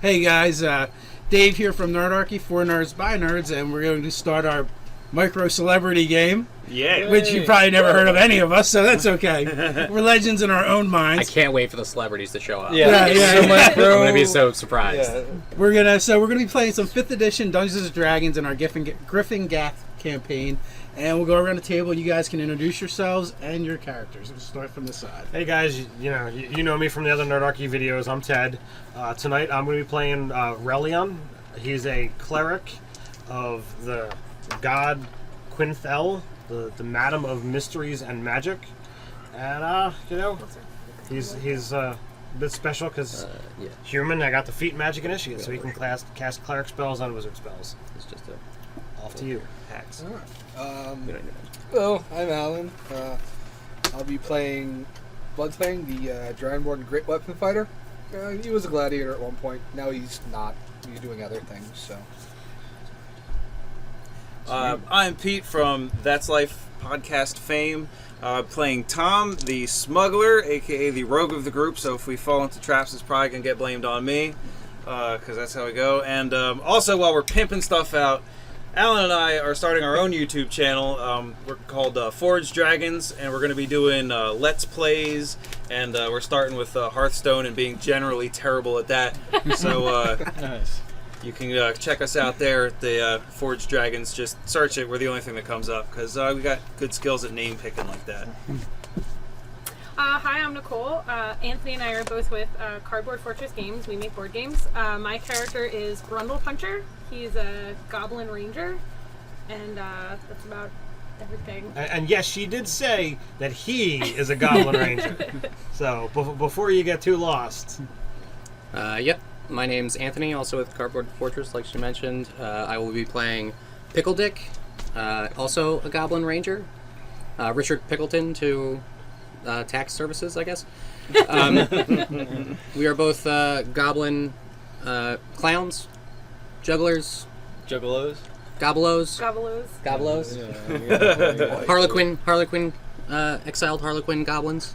Hey guys, Dave here from Nerdarchy, for Nerds by Nerds, and we're going to start our micro celebrity game. Yeah. Which you probably never heard of any of us, so that's okay. We're legends in our own I minds. can't wait for the celebrities to show up. Yeah. I'm gonna be so surprised. Yeah. We're gonna be playing some 5th edition Dungeons and Dragons in our GryphonGaff campaign, and we'll go around the table. You guys can introduce yourselves and your characters. We'll start from the side. Hey guys, you know me from the other Nerdarchy videos. I'm Ted. Tonight I'm going to be playing Relion. He's a cleric of the god Quinthel, the Madam of Mysteries and Magic, and he's a bit special because human. I got the feat magic initiate, so he can cast cleric spells and wizard spells. It's just Off to you, Hax. Hello, I'm Alan. I'll be playing Bloodsbane, the Dragonborn Great Weapon Fighter. He was a gladiator at one point. Now he's not. He's doing other things. So. I'm Pete from That's Life podcast fame, playing Tom, the smuggler, aka the rogue of the group. So if we fall into traps, it's probably gonna get blamed on me, because that's how we go. And also, while we're pimping stuff out, Alan and I are starting our own YouTube channel. We're called Forged Dragons, and we're going to be doing Let's Plays, and we're starting with Hearthstone and being generally terrible at that. So Nice. you can check us out there at the Forged Dragons. Just search it. We're the only thing that comes up, because we got good skills at name picking like that. Hi, I'm Nicole. Anthony and I are both with Cardboard Fortress Games. We make board games. My character is Grundle Puncher. He's a Goblin Ranger, and that's about everything. And yes, she did say that he is a Goblin Ranger. So before you get too lost. Yep. My name's Anthony, also with Cardboard Fortress, like she mentioned. I will be playing Pickle Dick, also a Goblin Ranger. Richard Pickleton to tax services, I guess. We are both Goblin clowns, jugglers, Gobbleos. Harlequin, exiled Harlequin goblins.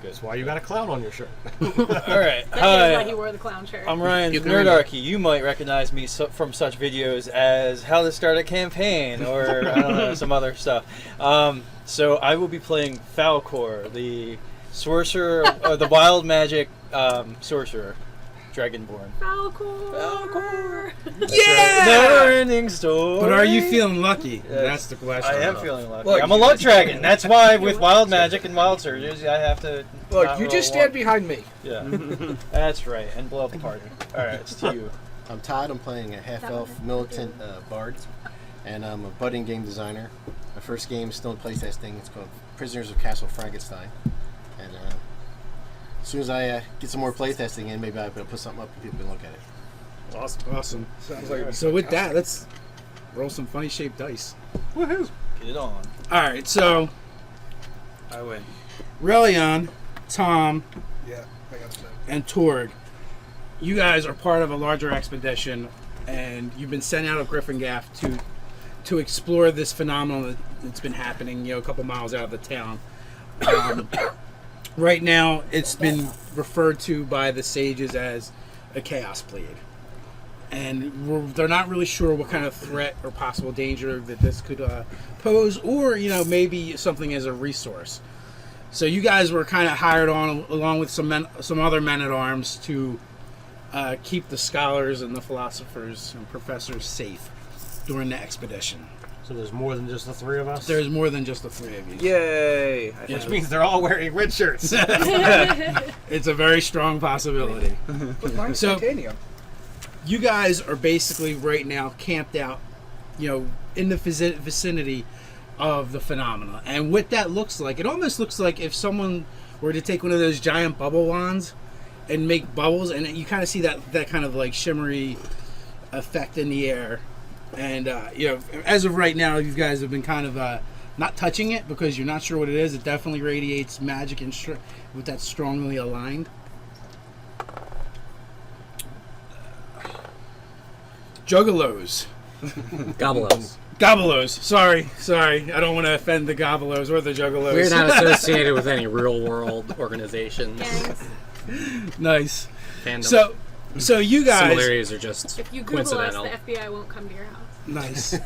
That's why you got a clown on your shirt. All right. That is why he wore the clown shirt. I'm Ryan You from can Nerdarchy. You might recognize me from such videos as How to Start a Campaign or I don't know, some other stuff. So I will be playing Falcor, the sorcerer, the wild magic sorcerer, Dragonborn. Falcor. Yeah! Never-ending story. But are you feeling lucky? Yes. That's the question. I am feeling lucky. Look, I'm a luck dragon. That's why with wild magic and wild surges, I have to. Look, not you roll just one. stand behind me. Yeah, that's right, and blow up the party. All right, it's to you. I'm Todd. I'm playing a half-elf militant bard, and I'm a budding game designer. My first game is still in playtesting. It's called Prisoners of Castle Frankenstein. And as soon as I get some more playtesting in, maybe I'll put something up and people can look at it. Awesome. Sounds like So with that, let's roll some funny shaped dice. Woohoo! Get it on. All right, so I win. Relion, Tom, yeah, I got that. and Torg, you guys are part of a larger expedition, and you've been sent out of GryphonGaff to explore this phenomenon that's been happening, a couple miles out of the town. Right now, it's been referred to by the sages as a chaos plague, and they're not really sure what kind of threat or possible danger that this could pose, or maybe something as a resource. So you guys were kind of hired on, along with some other men at arms, to keep the scholars and the philosophers and professors safe during the expedition. So there's more than just the three of us? There's more than just the three of you. Yay! Which means they're all wearing red shirts. It's a very strong possibility. But mine's So- titanium. You guys are basically right now camped out, in the vicinity of the phenomena. And what that looks like, it almost looks like if someone were to take one of those giant bubble wands and make bubbles, and you kind of see that kind of like shimmery effect in the air. And, as of right now, you guys have been kind of not touching it because you're not sure what it is. It definitely radiates magic and with that strongly aligned. Juggalos. Gobbleos. Sorry. I don't want to offend the Gobbleos or the Juggalos. We're not associated with any real world organizations. Gangs. Nice. Fandoms. So, So you guys, Similarities are just If you Google us, coincidental. the FBI won't come to your house. nice.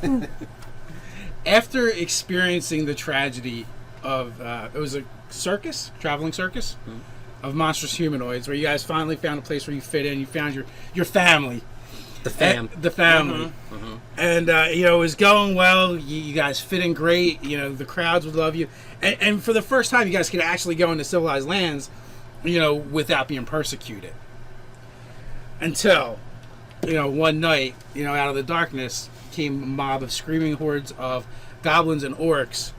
After experiencing the tragedy of it was a traveling circus of monstrous humanoids, where you guys finally found a place where you fit in. You found your family. The fam. The family. And, it was going well. You guys fit in great. The crowds would love you. And for the first time, you guys could actually go into civilized lands, without being persecuted. Until, one night, out of the darkness came a mob of screaming hordes of goblins and orcs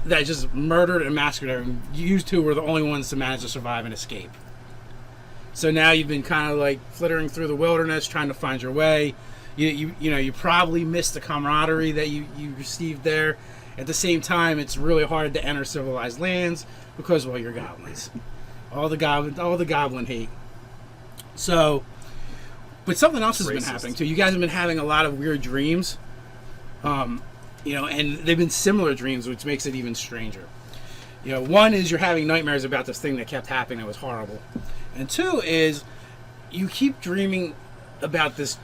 that just murdered and massacred everyone. You two were the only ones to manage to survive and escape. So now you've been kind of like flittering through the wilderness, trying to find your way. You probably missed the camaraderie that you received there. At the same time, it's really hard to enter civilized lands because, well, you're goblins. All the goblin hate. So, but something else has been happening too. You guys have been having a lot of weird dreams. And they've been similar dreams, which makes it even stranger. One is you're having nightmares about this thing that kept happening that was horrible. And two is you keep dreaming about this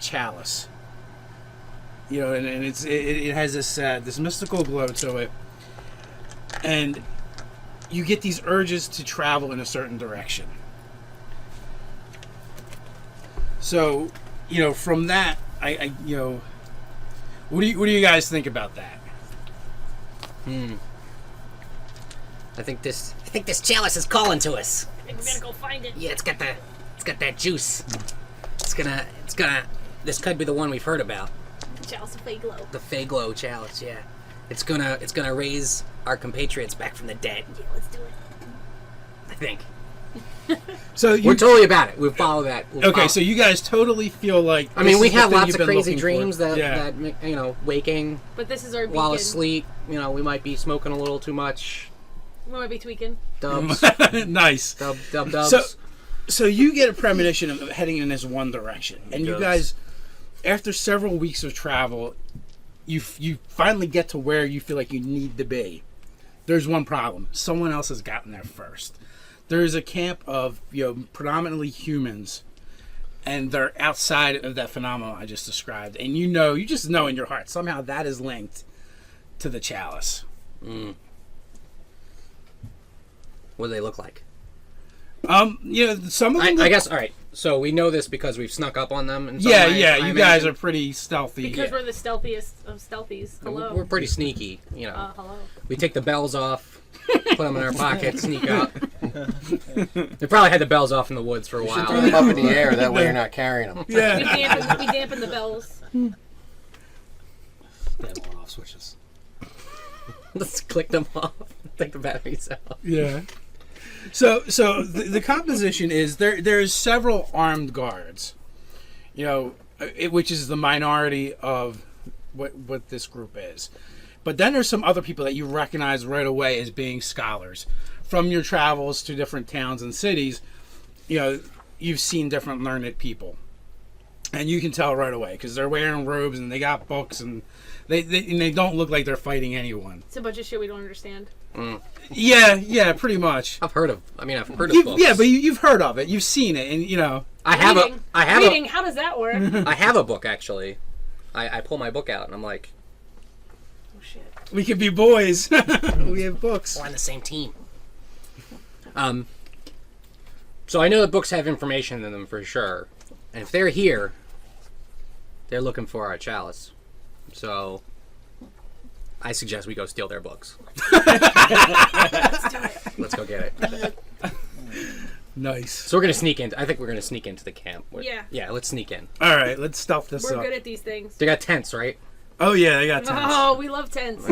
chalice. And it has this mystical glow to it. And you get these urges to travel in a certain direction. So, from that, what do you guys think about that? I think this chalice is calling to us. I think we're gonna go find it. Yeah, it's got that juice. It's gonna. This could be the one we've heard about. Chalice of Fayglow. The Fayglow chalice. Yeah, it's gonna raise our compatriots back from the dead. Yeah, let's do it. I think. So We're totally about it. We'll follow that. So you guys totally feel like. I mean, we this is the have thing lots you've of been crazy looking for. dreams that Yeah. waking But this is our beacon. while asleep. We might be smoking a little too much. We might be tweaking. Dubs, Nice. dubs. So you get a premonition of heading in this one direction, and you guys, after several weeks of travel, you finally get to where you feel like you need to be. There's one problem: someone else has gotten there first. There's a camp of predominantly humans, and they're outside of that phenomenon I just described, and you just know in your heart somehow that is linked to the chalice. What do they look like? Some of them. I guess. All right. So we know this because we've snuck up on them. In some Yeah, way, yeah. I You imagine. guys are pretty stealthy. Because we're the stealthiest of stealthies. Hello. We're pretty sneaky. Hello. We take the bells off, put them in our pocket, sneak up. We probably had the bells off in the woods for a Throw while. them up in the air. That way you're not carrying them. Yeah. We dampen the bells. They have on-off switches. Let's click them off. Take the batteries out. Yeah. So the composition is there's several armed guards, which is the minority of what this group is. But then there's some other people that you recognize right away as being scholars. From your travels to different towns and cities, you've seen different learned people. And you can tell right away because they're wearing robes and they got books and they don't look like they're fighting anyone. It's a bunch of shit we don't understand. Yeah, pretty much. I've heard of books. Yeah, but you've heard of it. You've seen it, and I have Reading, how does that work? I have a book actually. I pull my book out and I'm like, Oh shit. we could be boys. We have books. we're on the same team. So I know the books have information in them for sure, and if they're here, they're looking for our chalice. So I suggest we go steal their books. Let's go get it. Nice. So we're gonna sneak in. I think we're gonna sneak into the camp. Yeah. Yeah. Let's sneak in. All right, let's stuff this We're up. good at these things. They got tents, right? Oh yeah, they got tents. Oh, we love tents.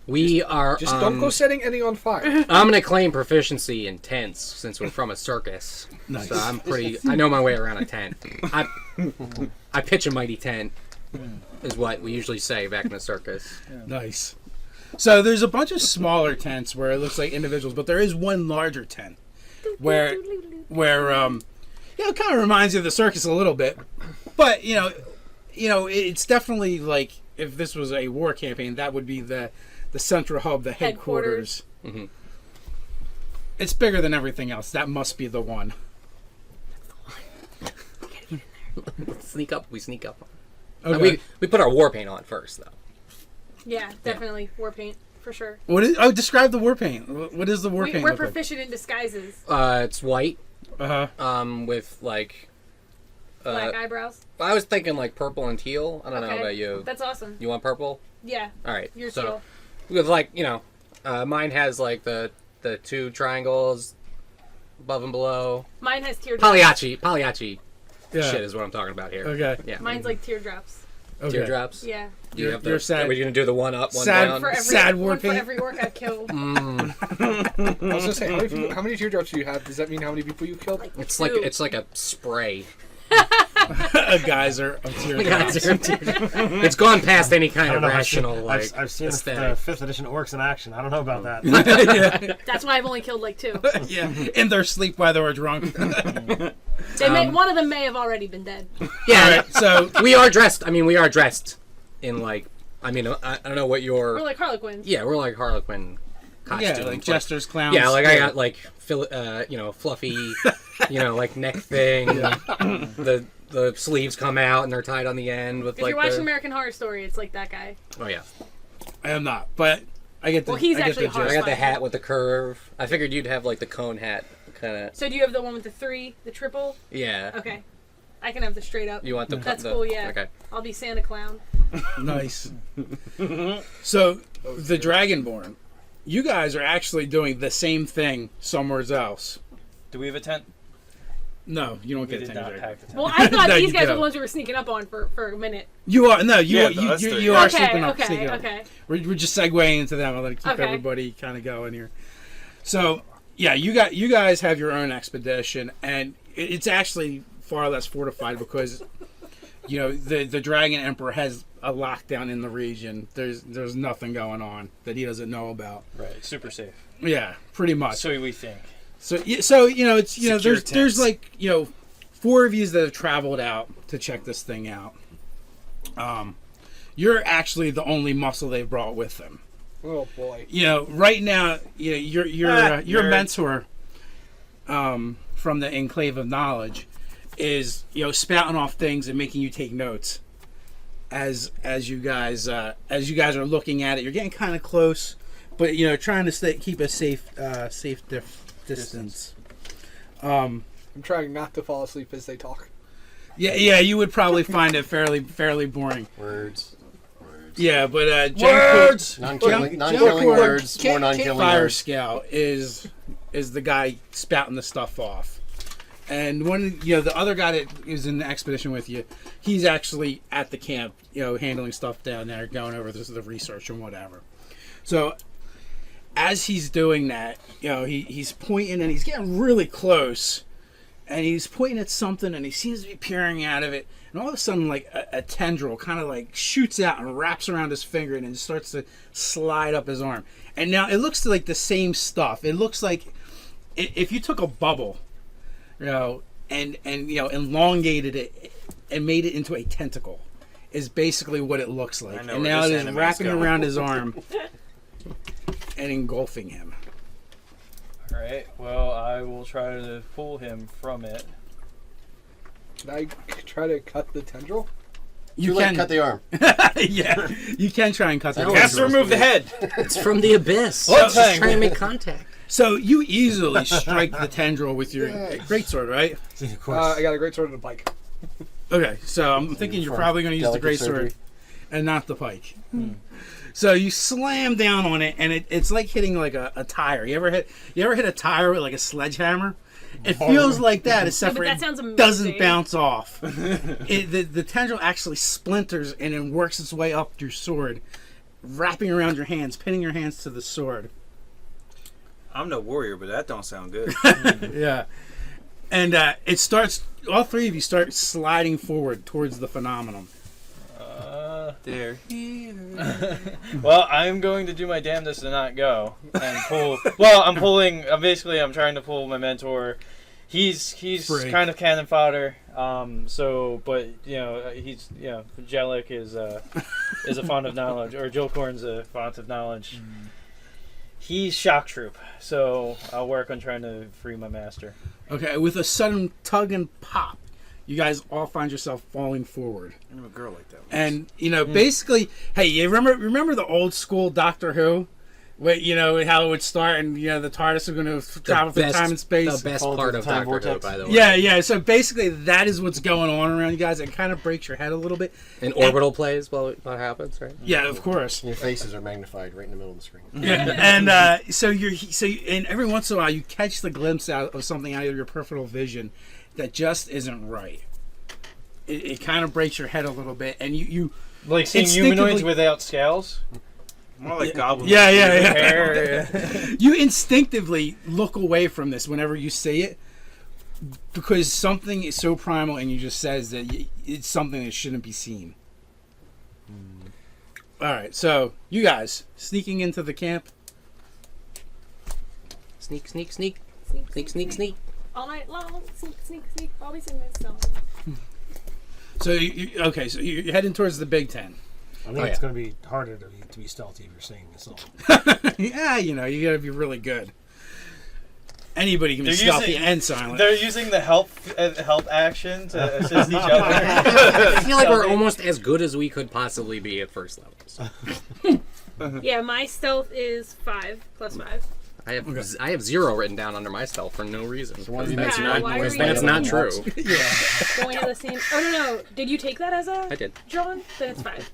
We are. Just don't go setting any on fire. I'm gonna claim proficiency in tents since we're from a circus. Nice. So I'm pretty. I know my way around a tent. I pitch a mighty tent, is what we usually say back in the circus. Nice. So there's a bunch of smaller tents where it looks like individuals, but there is one larger tent where it kind of reminds you of the circus a little bit. But it's definitely like if this was a war campaign, that would be the central hub, the headquarters. Mm-hmm. It's bigger than everything else. That must be the one. Sneak up. We sneak up. Okay. We put our war paint on first, though. Yeah, definitely war paint for sure. Describe the war paint. What is the war paint? We're look like? proficient in disguises. It's white. Uh-huh. With like. Black eyebrows. I was thinking like purple and teal. I don't know about you. That's awesome. You want purple? Yeah. All right. You're so, teal. with like mine has like the two triangles above and below. Mine has teardrops. Pagliacci. Yeah. Shit is what I'm talking about here. Okay. Yeah. Mine's like teardrops. Okay. Teardrops. Yeah. Do you have You're sad. Are we gonna do the one up, one Sad down? For every, Sad war one for paint. every orc I've killed. I was gonna say, how many teardrops do you have? Does that mean how many people you killed? It's Two. like a spray. A geyser of teardrops. It's gone past any kind of rational I've seen the aesthetic. 5th edition orcs in action. I don't know about that. Yeah. That's why I've only killed like 2. Yeah. In their sleep while they were drunk. One of them may have already been dead. Yeah. All right, so We are dressed. I mean, we are dressed in like. I mean, I don't know what your. We're like Harlequins. Yeah, we're like Harlequin costumes. yeah, like jesters, clowns. Yeah, like I got like fluffy, like neck thing. The sleeves come out and they're tied on the end with If like. you're watching American Horror Story, it's like that guy. Oh yeah. I am not, but I get the. Well, he's I get actually the gist. I got the Fine. hat with the curve. I figured you'd have like the cone hat kind of. So do you have the one with the 3, the triple? Yeah. Okay. I can have the straight up. You want the? That's the, cool, yeah. Okay. I'll be Santa Clown. Nice. So, the Dragonborn, you guys are actually doing the same thing somewhere else. Do we have a tent? No, you don't We get a did tent. not Dragon. pack the tent. Well, I thought No, these you guys were don't. the ones we were sneaking up on for a minute. You are no, you Yeah, are you, us you, three. you are Okay, sneaking up. okay, Sneaking up. okay. We're just segueing into them. I'll let it keep Okay. everybody kind of going here. So, yeah, you guys have your own expedition, and it's actually far less fortified because the Dragon Emperor has a lockdown in the region. There's nothing going on that he doesn't know about. Right, super safe. Yeah, pretty much. So we think. So it's Secure there's tents. like 4 of you that have traveled out to check this thing out. You're actually the only muscle they've brought with them. Oh boy. Right now, your nerd. mentor from the Enclave of Knowledge is spouting off things and making you take notes as you guys are looking at it. You're getting kind of close, but trying to keep a safe distance. I'm trying not to fall asleep as they talk. Yeah, you would probably find it fairly boring. Words. Yeah, but Words! Non-killing Jellicoe words, more non-killing Fire words. Scout is the guy spouting the stuff off, and the other guy that is in the expedition with you, he's actually at the camp, handling stuff down there, going over the research and whatever. So as he's doing that, he's pointing and he's getting really close, and he's pointing at something and he seems to be peering out of it. And all of a sudden, like a tendril kind of like shoots out and wraps around his finger and then starts to slide up his arm. And now it looks like the same stuff. It looks like if you took a bubble, and elongated it and made it into a tentacle, is basically what it looks like. I know And where now this it is anime is wrapping going. around his arm and engulfing him. Alright, well, I will try to pull him from it. Can I try to cut the tendril? You Too late, can cut the arm. yeah, you can try and cut that. Has to remove the head. It's from the abyss. What Just thing? trying to make contact. So you easily strike the tendril with your greatsword, right? Of course. I got a great sword and a pike. Okay, so I'm thinking you're probably going to use the Delicate greatsword surgery. and not the pike. So you slam down on it, and it's like hitting like a tire. You ever hit a tire with like a sledgehammer? It feels like that, except but for that it sounds amazing. doesn't bounce off. The tendril actually splinters and then works its way up your sword, wrapping around your hands, pinning your hands to the sword. I'm no warrior, but that don't sound good. Yeah. And it starts, all 3 of you start sliding forward towards the phenomenon. There. Well, I'm going to do my damnedest to not go and pull. Well, I'm trying to pull my mentor. He's Free. kind of cannon fodder. But Jellic is a font of knowledge, or Jolkorn's a font of knowledge. He's shock troop, so I'll work on trying to free my master. Okay, with a sudden tug and pop, you guys all find yourself falling forward. I'm a girl like that. And basically, hey, you remember the old school Doctor Who? Where, how it would start, and the TARDIS are going to travel through time and space. The best Follow part the of time Doctor Who, vortex. by the way. Yeah. So basically, that is what's going on around you guys. It kind of breaks your head a little bit. And orbital plays while it happens, right? Yeah, of course. Your faces are magnified right in the middle of the screen. Yeah, and and every once in a while, you catch the glimpse of something out of your peripheral vision that just isn't right. It kind of breaks your head a little bit, and you Like seeing humanoids without scales? More like goblins. Yeah. You instinctively look away from this whenever you see it, because something is so primal and you just says that it's something that shouldn't be seen. All right, so you guys sneaking into the camp. Sneak, sneak, sneak. Sneak, Sneak, sneak, sneak. All night long. Sneak, sneak, sneak. I'll be singing this song. So you're heading towards the big tent. I think it's going to be harder to be stealthy if you're singing a song. Yeah, you got to be really good. Anybody can be stealthy and silent. They're using the help action to assist each other. I feel like we're almost as good as we could possibly be at first levels. Yeah, my stealth is 5 plus 5. I have 0 written down under my stealth for no reason. So why do you That's make not, why are we that's not doing true. Going to the same. Oh no! Did you take that as a? I did. John? Then it's 5.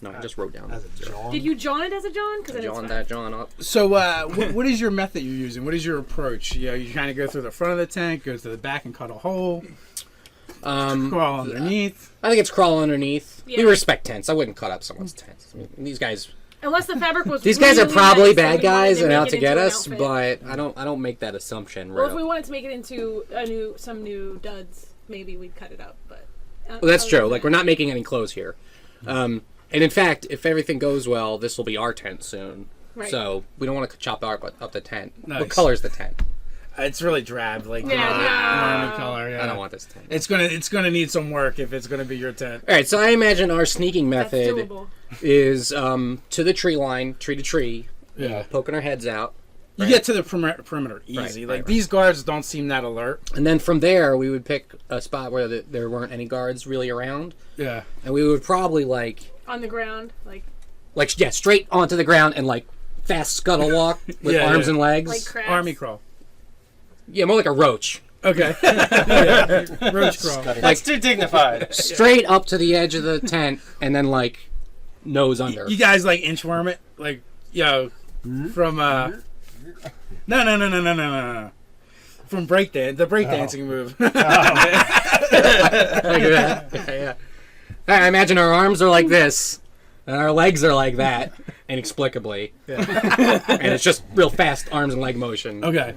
No, I just wrote down. As a John. Did you John it as a John? Because John that John up. So what is your method you're using? What is your approach? You kind of go through the front of the tent, go to the back and cut a hole, crawl underneath. I think it's crawl underneath. Yeah. We respect tents. I wouldn't cut up someone's tent. I mean, these guys Unless the fabric was. These guys are really probably nice bad and we wanted guys to and make out it to into get an us, outfit. but I don't make that assumption. Well, Right if we up. wanted to make it into some new duds, maybe we'd cut it up. But Well, that's other true. than Like, we're not making any clothes here. And in fact, if everything goes well, this will be our tent soon. Right. So we don't want to chop up the tent. Nice. What color's the tent? It's really drab, like Yeah, army color. Yeah. I don't want this tent. It's gonna need some work if it's gonna be your tent. All right, so I imagine our sneaking that's method doable. is to the tree line, tree to tree, Yeah. poking our heads out. You get to the perimeter easy. Right. These guards don't seem that alert. And then from there, we would pick a spot where there weren't any guards really around. Yeah. And we would probably, like On the ground, like straight onto the ground and, like, fast scuttle walk with Yeah, arms yeah. and legs. like crabs. Army crawl. Yeah, more like a roach. Okay. Yeah. Roach crawl. That's too dignified. Straight up to the edge of the tent and then, like, nose under. You guys like inchworm it? Like, from No. From breakdance, the breakdancing move. Like that. Yeah. I imagine our arms are like this, and our legs are like that, inexplicably. Yeah. And it's just real fast arms and leg motion. Okay.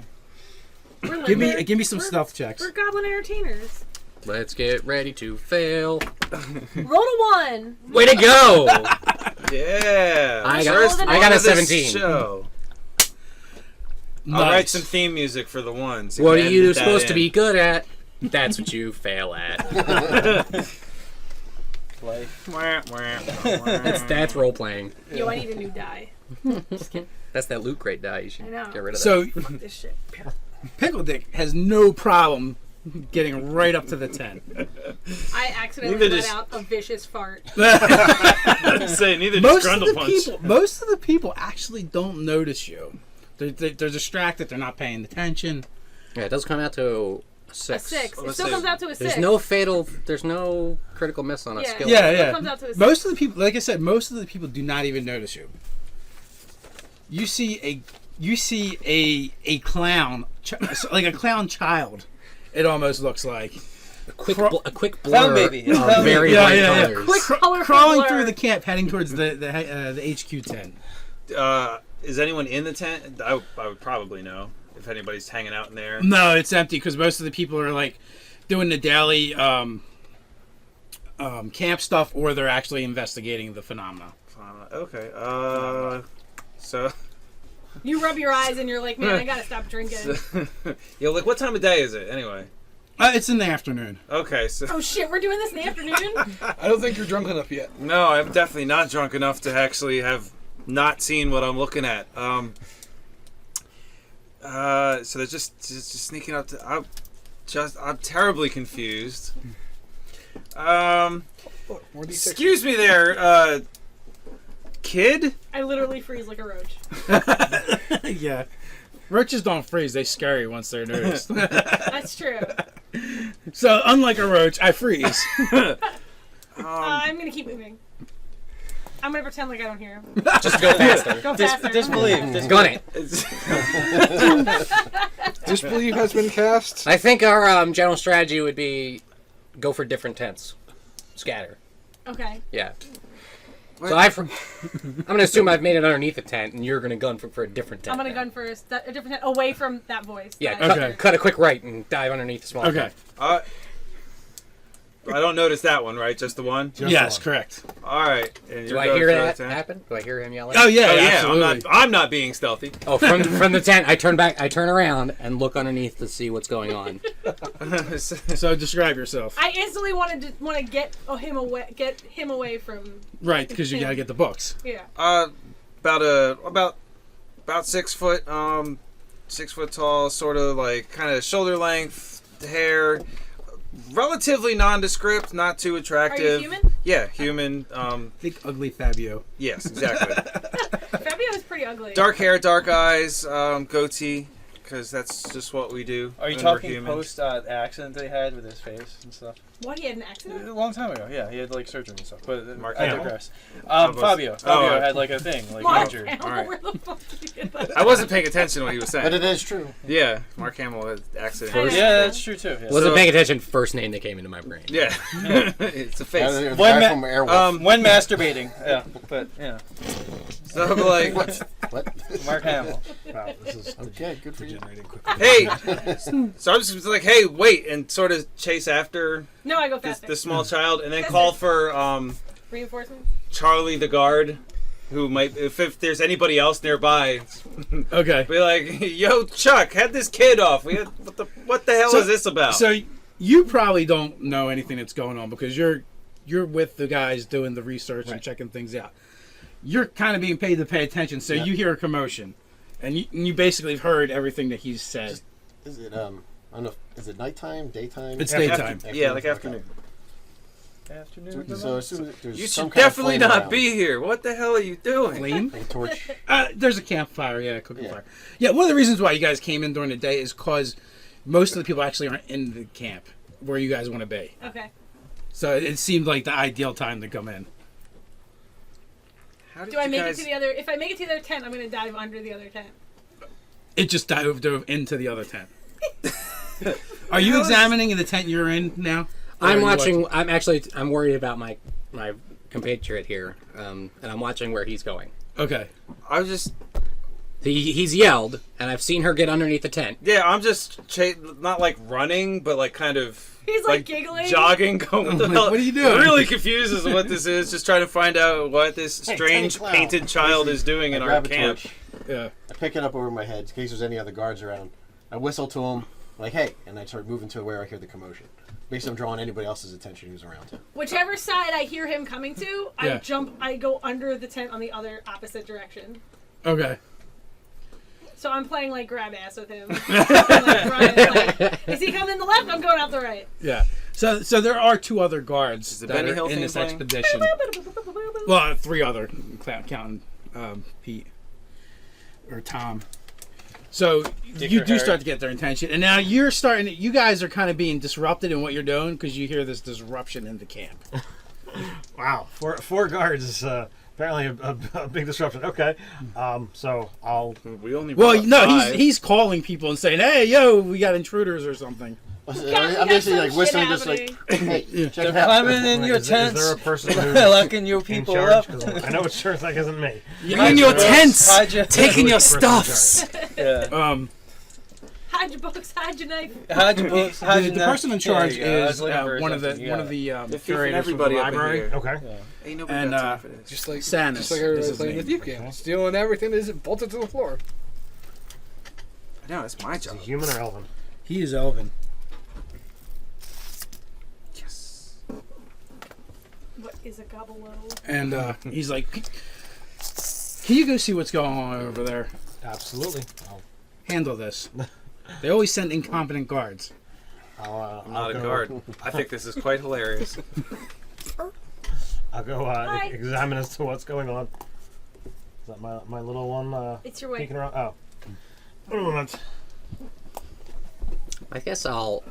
We're Give like- me some we're- stealth checks. We're goblin entertainers. Let's get ready to fail. Roll a 1. Way to go! Yeah. I got- First I got a one of this 17. Show. I'll write some theme music for the ones. What can are you edit that supposed to in. be good at? That's what you fail at. Wah, wah, wah. That's role playing. Yo, I need a new die. That's that loot crate die. You should I know. get rid of So Fuck this shit. Pickle Dick has no problem getting right up to the tent. I accidentally Neither let does- out a vicious fart. Say neither does Grundle Punch. Most of the people actually don't notice you. They're distracted. They're not paying attention. that. Yeah, it does come out to a 6. A 6. Well, It let's still say- comes out to a 6. There's no critical miss on a Yeah. skill. Yeah, It yeah. comes out to a 6. Most of the people, like I said, most of the people do not even notice you. You see a clown, like a clown child. It almost looks like A quick Clown blur baby. It's of clown very baby. bright Yeah. colors. Quick colorful crawling blur. through the camp, heading towards the HQ tent. Is anyone in the tent? I would probably know if anybody's hanging out in there. No, it's empty because most of the people are like doing the daily camp stuff, or they're actually investigating the phenomena. Okay. So, You rub your eyes and you're like, man, I gotta stop drinking. yo, like, what time of day is it anyway? It's in the afternoon. Okay, so Oh shit, we're doing this in the afternoon? I don't think you're drunk enough yet. no, I'm definitely not drunk enough to actually have not seen what I'm looking at. So they're just sneaking up to. I'm terribly confused. More D6. Excuse me there, kid? I literally freeze like a roach. Yeah. Roaches don't freeze, they scurry once they're noticed. That's true. So, unlike a roach, I freeze. I'm gonna keep moving. I'm gonna pretend like I don't hear him. Just go faster. Go faster. Disbelieve. Gun it. Disbelieve has been cast. I think our general strategy would be go for different tents. Scatter. Okay. Yeah. So I'm gonna assume I've made it underneath a tent, and you're gonna gun for a different tent. I'm gonna gun for a different tent, away from that voice. Yeah. that I Okay. heard. Cut a quick right and dive underneath the small Okay. tent. I don't notice that one, right? Just the one? Yes, correct. All right. And Do you're I going hear for that the tent? happen? Do I hear him yelling? Oh, yeah, Oh, yeah. absolutely. I'm not being stealthy. Oh, from the tent, I turn around and look underneath to see what's going on. So, describe yourself. I instantly want to get him away from. Right, because you gotta get the books. Yeah. About 6 foot, 6 foot tall, sort of like kind of shoulder length hair, relatively nondescript, not too attractive. Are you human? Yeah, human. Think ugly Fabio. Yes, exactly. Fabio is pretty ugly. Dark hair, dark eyes, goatee, because that's just what we do. Are you when we're talking human. post accident that he had with his face and stuff? What? He had an accident? A long time ago, yeah. He had like surgery and stuff. But Mark I Hamill? digress. was- Fabio Oh, had like a thing, like Mark injured. Hamill, All right. where the fuck did you get that? I wasn't paying attention to what he was But saying. it is true. Yeah, Mark Hamill had accident. First- Yeah, that's true too. Yeah. Wasn't paying attention. First name that came into my brain. Yeah, it's a face. The When guy ma- from Airwolf. When masturbating, yeah. But yeah, So I'm like, What? Mark Hamill. Wow, this is Okay, good for you. degenerating quickly. hey. So I'm just like, hey, wait, and sort of chase after No, I go this faster. small child, and then call for Reinforcements? Charlie the guard, who might, if there's anybody else nearby, Okay. be like, yo, Chuck, head this kid off. What the hell So- is this about? So, you probably don't know anything that's going on because you're with the guys doing the research and checking things out. You're kind of being paid to pay attention, so you hear a commotion, and you basically have heard everything that he's said. Is it I don't know. Is it nighttime, daytime? It's daytime. Yeah, like afternoon. Afternoon. So as soon as there's You some should kind of definitely flame not around, be here. What the hell are you doing? Flame? like a torch. There's a campfire, yeah, a cooking Yeah. fire. Yeah, one of the reasons why you guys came in during the day is because most of the people actually aren't in the camp where you guys want to be. Okay. So it seemed like the ideal time to come in. How did Do I you make guys... it to the other? If I make it to the other tent, I'm gonna dive under the other tent. It just dove into the other tent. Are you examining the tent you're in now? Or are I'm you watching. I'm worried about my compatriot here, and I'm watching where he's going. Okay. I was just... He's yelled, and I've seen her get underneath the tent. Yeah, I'm just not like running, but like kind of... He's like giggling. Jogging, going, what the Like, hell? what are you doing? Really confused as to what this is. Just trying to find out what this Hey, strange tiny clown. painted child is doing in I our grab a camp. torch. Yeah. I pick it up over my head in case there's any other guards around. I whistle to them, like, hey, and I start moving to where I hear the commotion. Basically, I'm drawing anybody else's attention who's around him. Whichever side I hear him coming to, Yeah. I go under the tent on the other opposite direction. Okay. So I'm playing like grab ass with him. Like, running, like, is he coming the left? I'm going out the right. Yeah. So there are two other guards the that Benny are Hill in thing this playing? expedition. Well, three other, counting Pete or Tom. So Dick you or do Harry? start to get their attention, and now you're starting. You guys are kind of being disrupted in what you're doing because you hear this disruption in the camp. Wow, four guards is apparently a big disruption. Okay, so I'll. We only Well, brought no, five. he's calling people and saying, "Hey, yo, we got intruders or something." we I'm got basically some like shit whistling, just like, hey, check it out. Climbing in your Is there tents, a person who's locking your in people charge? up. 'Cause I know it's sure that isn't me. In your tents, Hide your, Taking your Person in charge. stuffs. yeah. Hide your books, hide your knife. Hide your books. Hide The your person in charge There you go. I was is looking for one of the something. one of the They're thieving curators of the everybody up in library. here. Okay. Ain't nobody And, got time for this. Just like Sanus just like is everybody his playing the name. thief game, stealing everything that isn't bolted to the floor. No, it's my Is he job. human or elven? He is Elvin. Yes. What is a gobble-o? And he's like, "Can you go see what's going on over there? Absolutely. Handle this." They always send incompetent guards. I'm not a guard. I think this is quite hilarious. I'll go Hi. examine as to what's going on. Is that my little one It's your way. peeking around? Oh. One moment. I guess I'll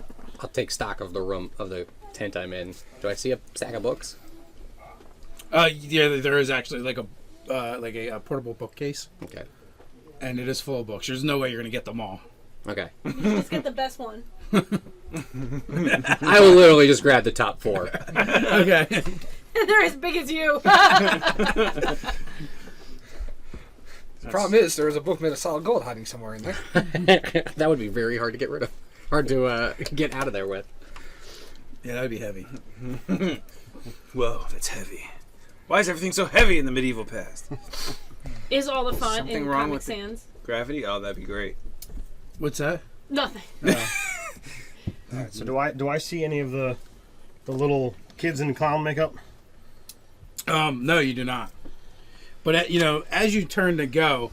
take stock of the room of the tent I'm in. Do I see a stack of books? Yeah, there is actually like a portable bookcase, Okay. and it is full of books. There's no way you're gonna get them all. Okay. Let's get the best one. I will literally just grab the top 4. Okay. They're as big as you. The problem is, there is a book made of solid gold hiding somewhere in there. That would be very hard to get rid of. Hard to get out of there with. Yeah, that'd be heavy. Whoa, that's heavy. Why is everything so heavy in the medieval past? Is all the fun Something in wrong Comic with the- Sans? Gravity? Oh, that'd be great. What's that? Nothing. Alright, so do I see any of the little kids in clown makeup? No, you do not. But as you turn to go,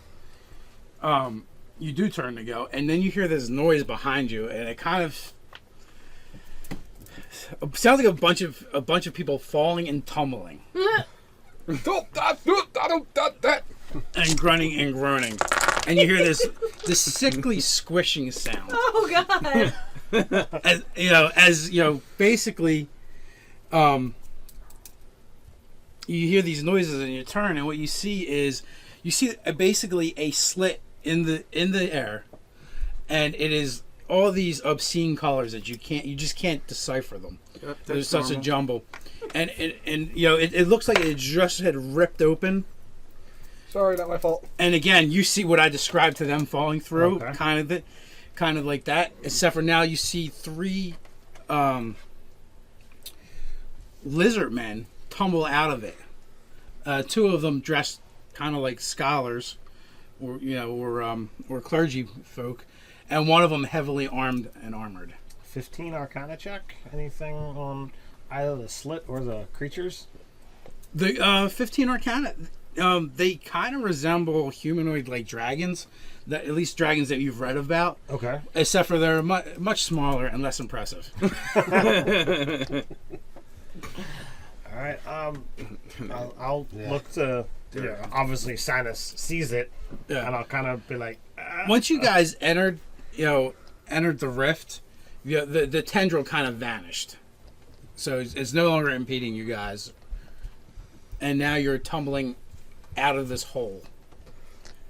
you do turn to go, and then you hear this noise behind you, and it kind of sounds like a bunch of people falling and tumbling, and grunting and groaning, and you hear this sickly squishing sound. Oh God. As basically, you hear these noises and you turn, and what you see is basically a slit in the air, and it is all these obscene colors that you just can't decipher them. There's such a jumble, and it looks like it just had ripped open. Sorry, not my fault. And again, you see what I described to them falling through, Okay. kind of like that. Except for now, you see 3 lizard men tumble out of it. 2 of them dressed kind of like scholars, or clergy folk, and one of them heavily armed and armored. 15 Arcana check. Anything on either the slit or the creatures? The 15 Arcana, they kind of resemble humanoid like dragons, at least dragons that you've read about. Okay. Except for they're much smaller and less impressive. All right. I'll look to. Obviously, Sanus sees it, Yeah. and I'll kind of be like. Once you guys entered the rift, the tendril kind of vanished, so it's no longer impeding you guys, and now you're tumbling out of this hole,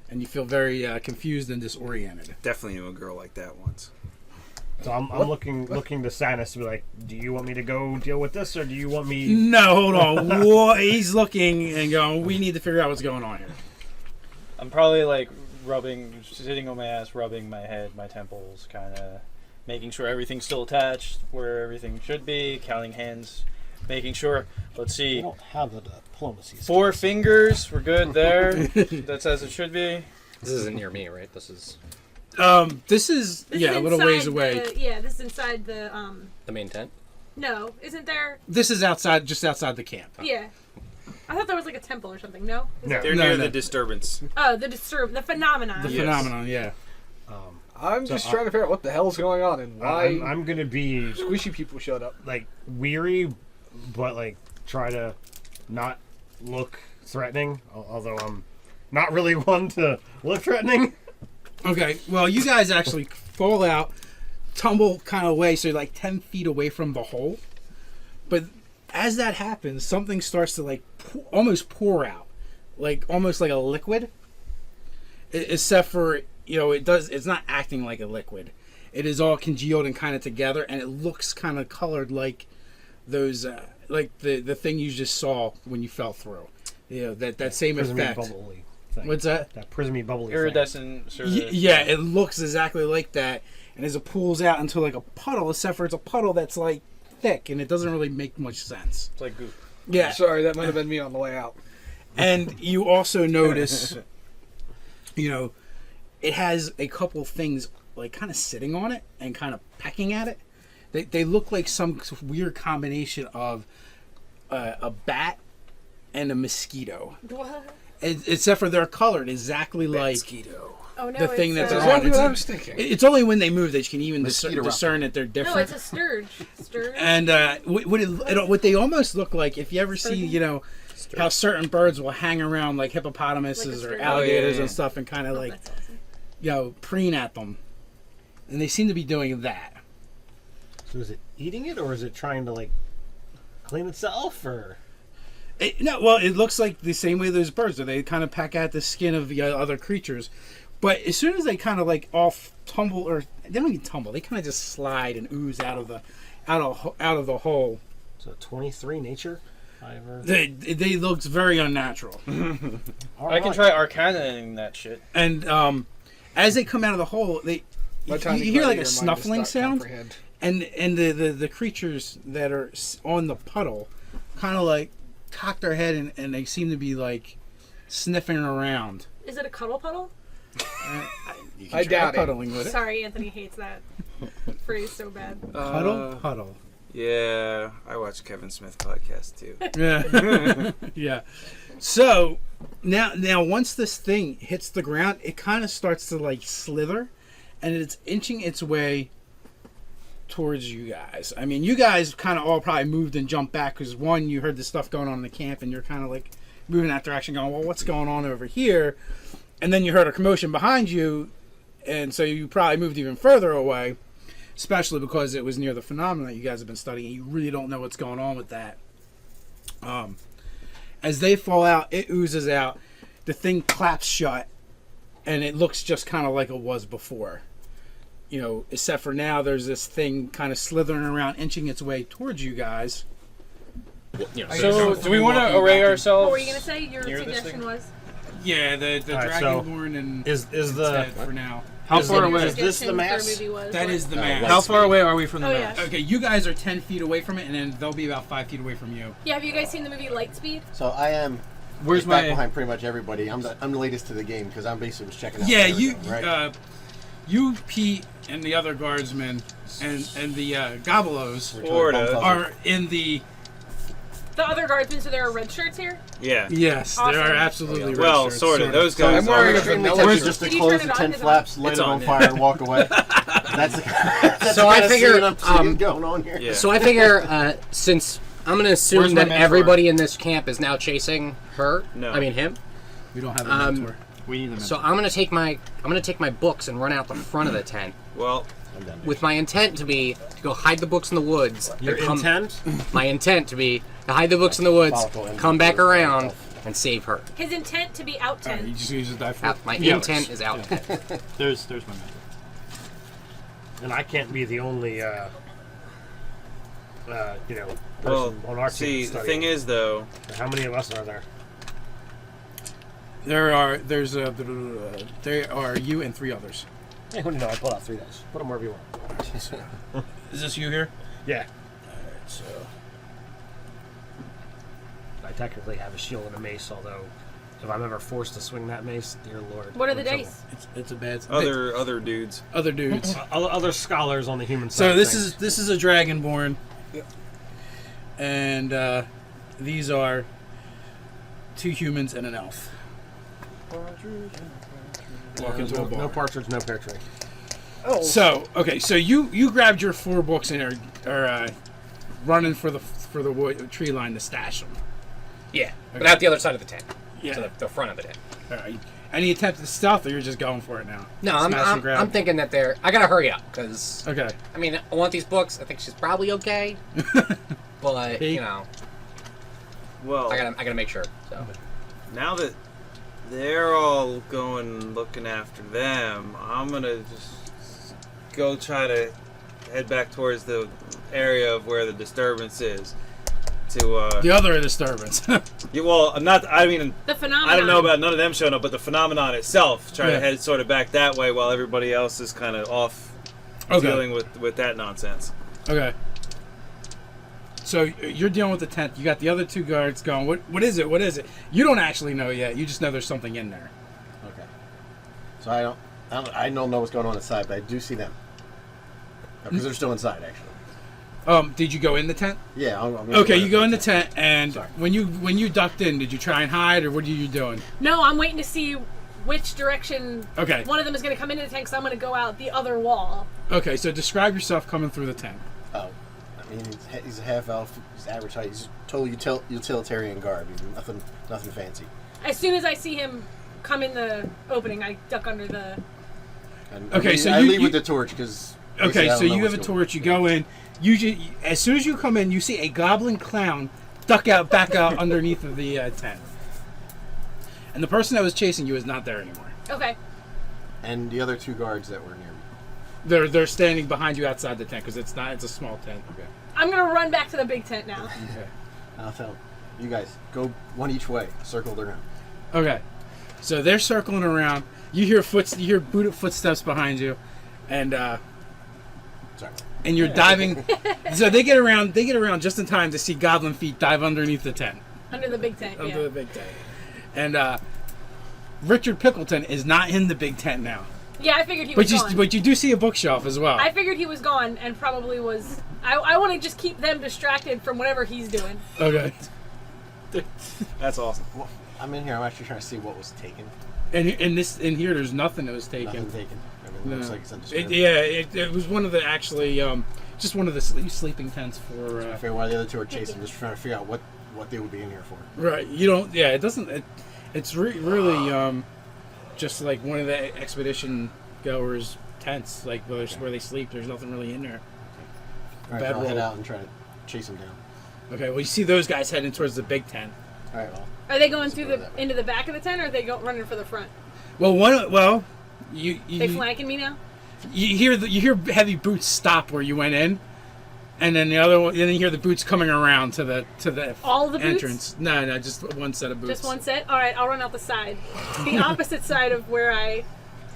and you feel very confused and disoriented. Definitely knew a girl like that once. So I'm looking to Sanus to be like, do you want me to go deal with this, or do you want me? No, hold on. What? He's looking and going, we need to figure out what's going on here. I'm probably like sitting on my ass, rubbing my head, my temples, kind of making sure everything's still attached where everything should be, counting hands, making sure. Let's I see. don't have the diplomacy. 4 fingers, we're good there. That's as it should be. This isn't near me, right? This is This is This a is little ways inside away. this is inside the the main tent. No, isn't there? This is just outside the camp. Yeah. I thought there was like a temple or something. No. No. They're No, near no. the disturbance. Oh, the phenomenon. The Yes. phenomenon, yeah. I'm just trying to figure out what the hell's going on and why I'm gonna be squishy people showed up. like weary, but like try to not look threatening. Although I'm not really one to look threatening. Okay, well, you guys actually fall out, tumble kind of away, so you're like 10 feet away from the hole. But as that happens, something starts to like almost pour out, like almost like a liquid. Except for it's not acting like a liquid. It is all congealed and kind of together, and it looks kind of colored like those, like the thing you just saw when you fell through. That same Prismy effect. bubbly thing. What's that? That prismy bubbly thing. Iridescent sort of. Yeah, it looks exactly like that. And as it pulls out into like a puddle, except for it's a puddle that's like thick, and it doesn't really make much sense. It's like goop. Yeah, Sorry, that might have been me on the way out. and you also notice, it has a couple things like kind of sitting on it and kind of pecking at it. They look like some weird combination of a bat and a mosquito. What? Except for they're colored exactly like Mosquito. Oh no, the thing that it's, they're That's on. exactly what I was It's, thinking. it's only when they move that you can even Mosquito discern that they're no, different. it's a sturge. Sturge. And what they almost look like, if you ever see, you know, how certain birds will hang around like hippopotamuses Like a or sturgeon. alligators Oh, yeah, yeah. and stuff and kind of Oh, like, that's awesome. you know, preen at them. And they seem to be doing that. So is it eating it, or is it trying to like clean itself, or? No, well, it looks like the same way those birds do. They kind of peck at the skin of the other creatures. But as soon as they kind of like off tumble, or they don't even tumble, they kind of just slide and ooze out of the hole. So 23 nature. Ever... They look very unnatural. I can try arcanaing that shit. And as they come out of the hole, you hear like a snuffling sound, and the creatures that are on the puddle kind of like cock their head and they seem to be like sniffing around. Is it a cuddle puddle? I doubt it. Puddling with it. Sorry, Anthony hates that phrase so bad. Puddle. Yeah, I watch Kevin Smith podcast too. Yeah. Yeah. So now once this thing hits the ground, it kind of starts to like slither, and it's inching its way towards you guys. I mean, you guys kind of all probably moved and jumped back because one, you heard the stuff going on in the camp, and you're kind of like moving that direction, going, "Well, what's going on over here?" And then you heard a commotion behind you, and so you probably moved even further away. Especially because it was near the phenomenon that you guys have been studying. You really don't know what's going on with that. As they fall out, it oozes out. The thing claps shut, and it looks just kind of like it was before. You know, except for now, there's this thing kind of slithering around, inching its way towards you guys. So, do we want to array ourselves? What were you gonna say? Your near this suggestion thing? was. Yeah, the All right, so Dragonborn and is the dead for now. How Is far it- away? is this the Suggestion for mass? movie was That what? is the man. How far away are we from the Oh, map? yeah. Okay, you guys are 10 feet away from it, and then they'll be about 5 feet away from you. Yeah, have you guys seen the movie Lightspeed? So I am. Where's back my? behind pretty much everybody. I'm the latest to the game because I'm basically just checking out. Yeah, everything, right? you, Pete, and the other guardsmen, and the Gobelos We're totally Florida. bumfuzzled. are in the. The other guardsmen, so there are red shirts here? Yeah. Yes, Awesome. there are absolutely. red Well, shirts, sort of. Those So guys I'm wearing are. a extremely vanilla tempted shirt. just to Did you close turn the it on? tent Is it flaps, light It's it on on, fire, and walk away. That's the, that's So the I kind of figure, scene I'm seeing going on here. Yeah. So I figure, since I'm gonna assume Where's my that mentor? everybody in this camp is now chasing her. No. I mean him. We don't have a Um, mentor. We need them. So I'm gonna take my books and run out the front of the tent Well, with my intent to be to go hide the books in the woods. Your and come- intent? My intent to be to hide the books in the woods, come back around, and save her. His intent to be out 10. You just use a die for Out, my Yeah. intent is out. there's my mentor. And I can't be the only, person well. on our See, team the studying. thing is, though, How many of us are there? There are you and 3 others. Hey, what do you know? I pulled out 3 dice. Put them wherever you want. Is this you here? Yeah. So I technically have a shield and a mace, although if I'm ever forced to swing that mace, dear lord. What are I'm the in trouble. dice? it's a bad other dudes. other dudes. Other scholars on the human side. So of this things. is a dragonborn, and these are 2 humans and an elf. Walk into a bar. No partridge, no pear tree. So okay, so you grabbed your 4 books and are running for the tree line to stash them. Yeah, but out the other side of the tent. Yeah. To the front of the tent. All right. Any attempt at stealth, or you're just going for it now? No, Smash and grab. I'm thinking that I gotta hurry up because Okay. I mean I want these books. I think she's probably okay, but Hey. you know Well, I gotta make sure. So now that they're all going looking after them, I'm gonna just go try to head back towards the area of where the disturbance is. To The other disturbance. yeah, well, I'm not. I mean, The phenomenon. I don't know about none of them showing up, but the phenomenon itself, trying Yeah. to head sort of back that way while everybody else is kind of off dealing with that nonsense. Okay. So you're dealing with the tent. You got the other 2 guards going. What is it? What is it? You don't actually know yet. You just know there's something in there. Okay. So I don't know what's going on inside, but I do see them because they're still inside actually. Did you go in the tent? Yeah. I'm Okay, you go in the tent, and Sorry. when you ducked in, did you try and hide, or what are you doing? No, I'm waiting to see which direction Okay. one of them is going to come into the tent, because I'm going to go out the other wall. Okay, so describe yourself coming through the tent. Oh, I mean, he's a half elf. He's average height. He's totally utilitarian garb. Nothing fancy. As soon as I see him come in the opening, I duck under the... And Okay, I lead you with the torch because. Okay, so you have a torch. You go in. As soon as you come in, you see a goblin clown back out underneath of the tent, and the person that was chasing you is not there anymore. Okay. And the other two guards that were near me. They're standing behind you outside the tent because it's a small tent. Okay. I'm going to run back to the big tent now. Okay. I'll tell you guys go one each way. Circle around. Okay. So they're circling around. You hear booted footsteps behind you, and Sorry. and you're diving. So they get around just in time to see goblin feet dive underneath the tent. Under the big tent, Under the big tent. And Richard Pickleton is not in the big tent now. Yeah, I figured he was gone. But you do see a bookshelf as well. I figured he was gone and probably was... I want to just keep them distracted from whatever he's doing. Okay. That's awesome. Well, I'm in here. I'm actually trying to see what was taken. And in here, there's nothing that was taken. Nothing taken. Everything No. looks like it's undisturbed. It was one of the just one of the sleeping tents for. I figure while the other two are chasing, just trying to figure out what they would be in here for. Right. You don't. Yeah. It doesn't. It's really just like one of the expedition goers' tents, like where they sleep. There's nothing really in there. All right, I'll head out and try to chase them down. Okay. Well, you see those guys heading towards the big tent. All right. Well. Are they going go that way. into the back of the tent, or are they running for the front? Well, you They flanking me now? you hear heavy boots stop where you went in, and then the other one. Then you hear the boots coming around to the All the boots? entrance. No, just one set of boots. Just one set? Alright, I'll run out the side. The opposite side of where I...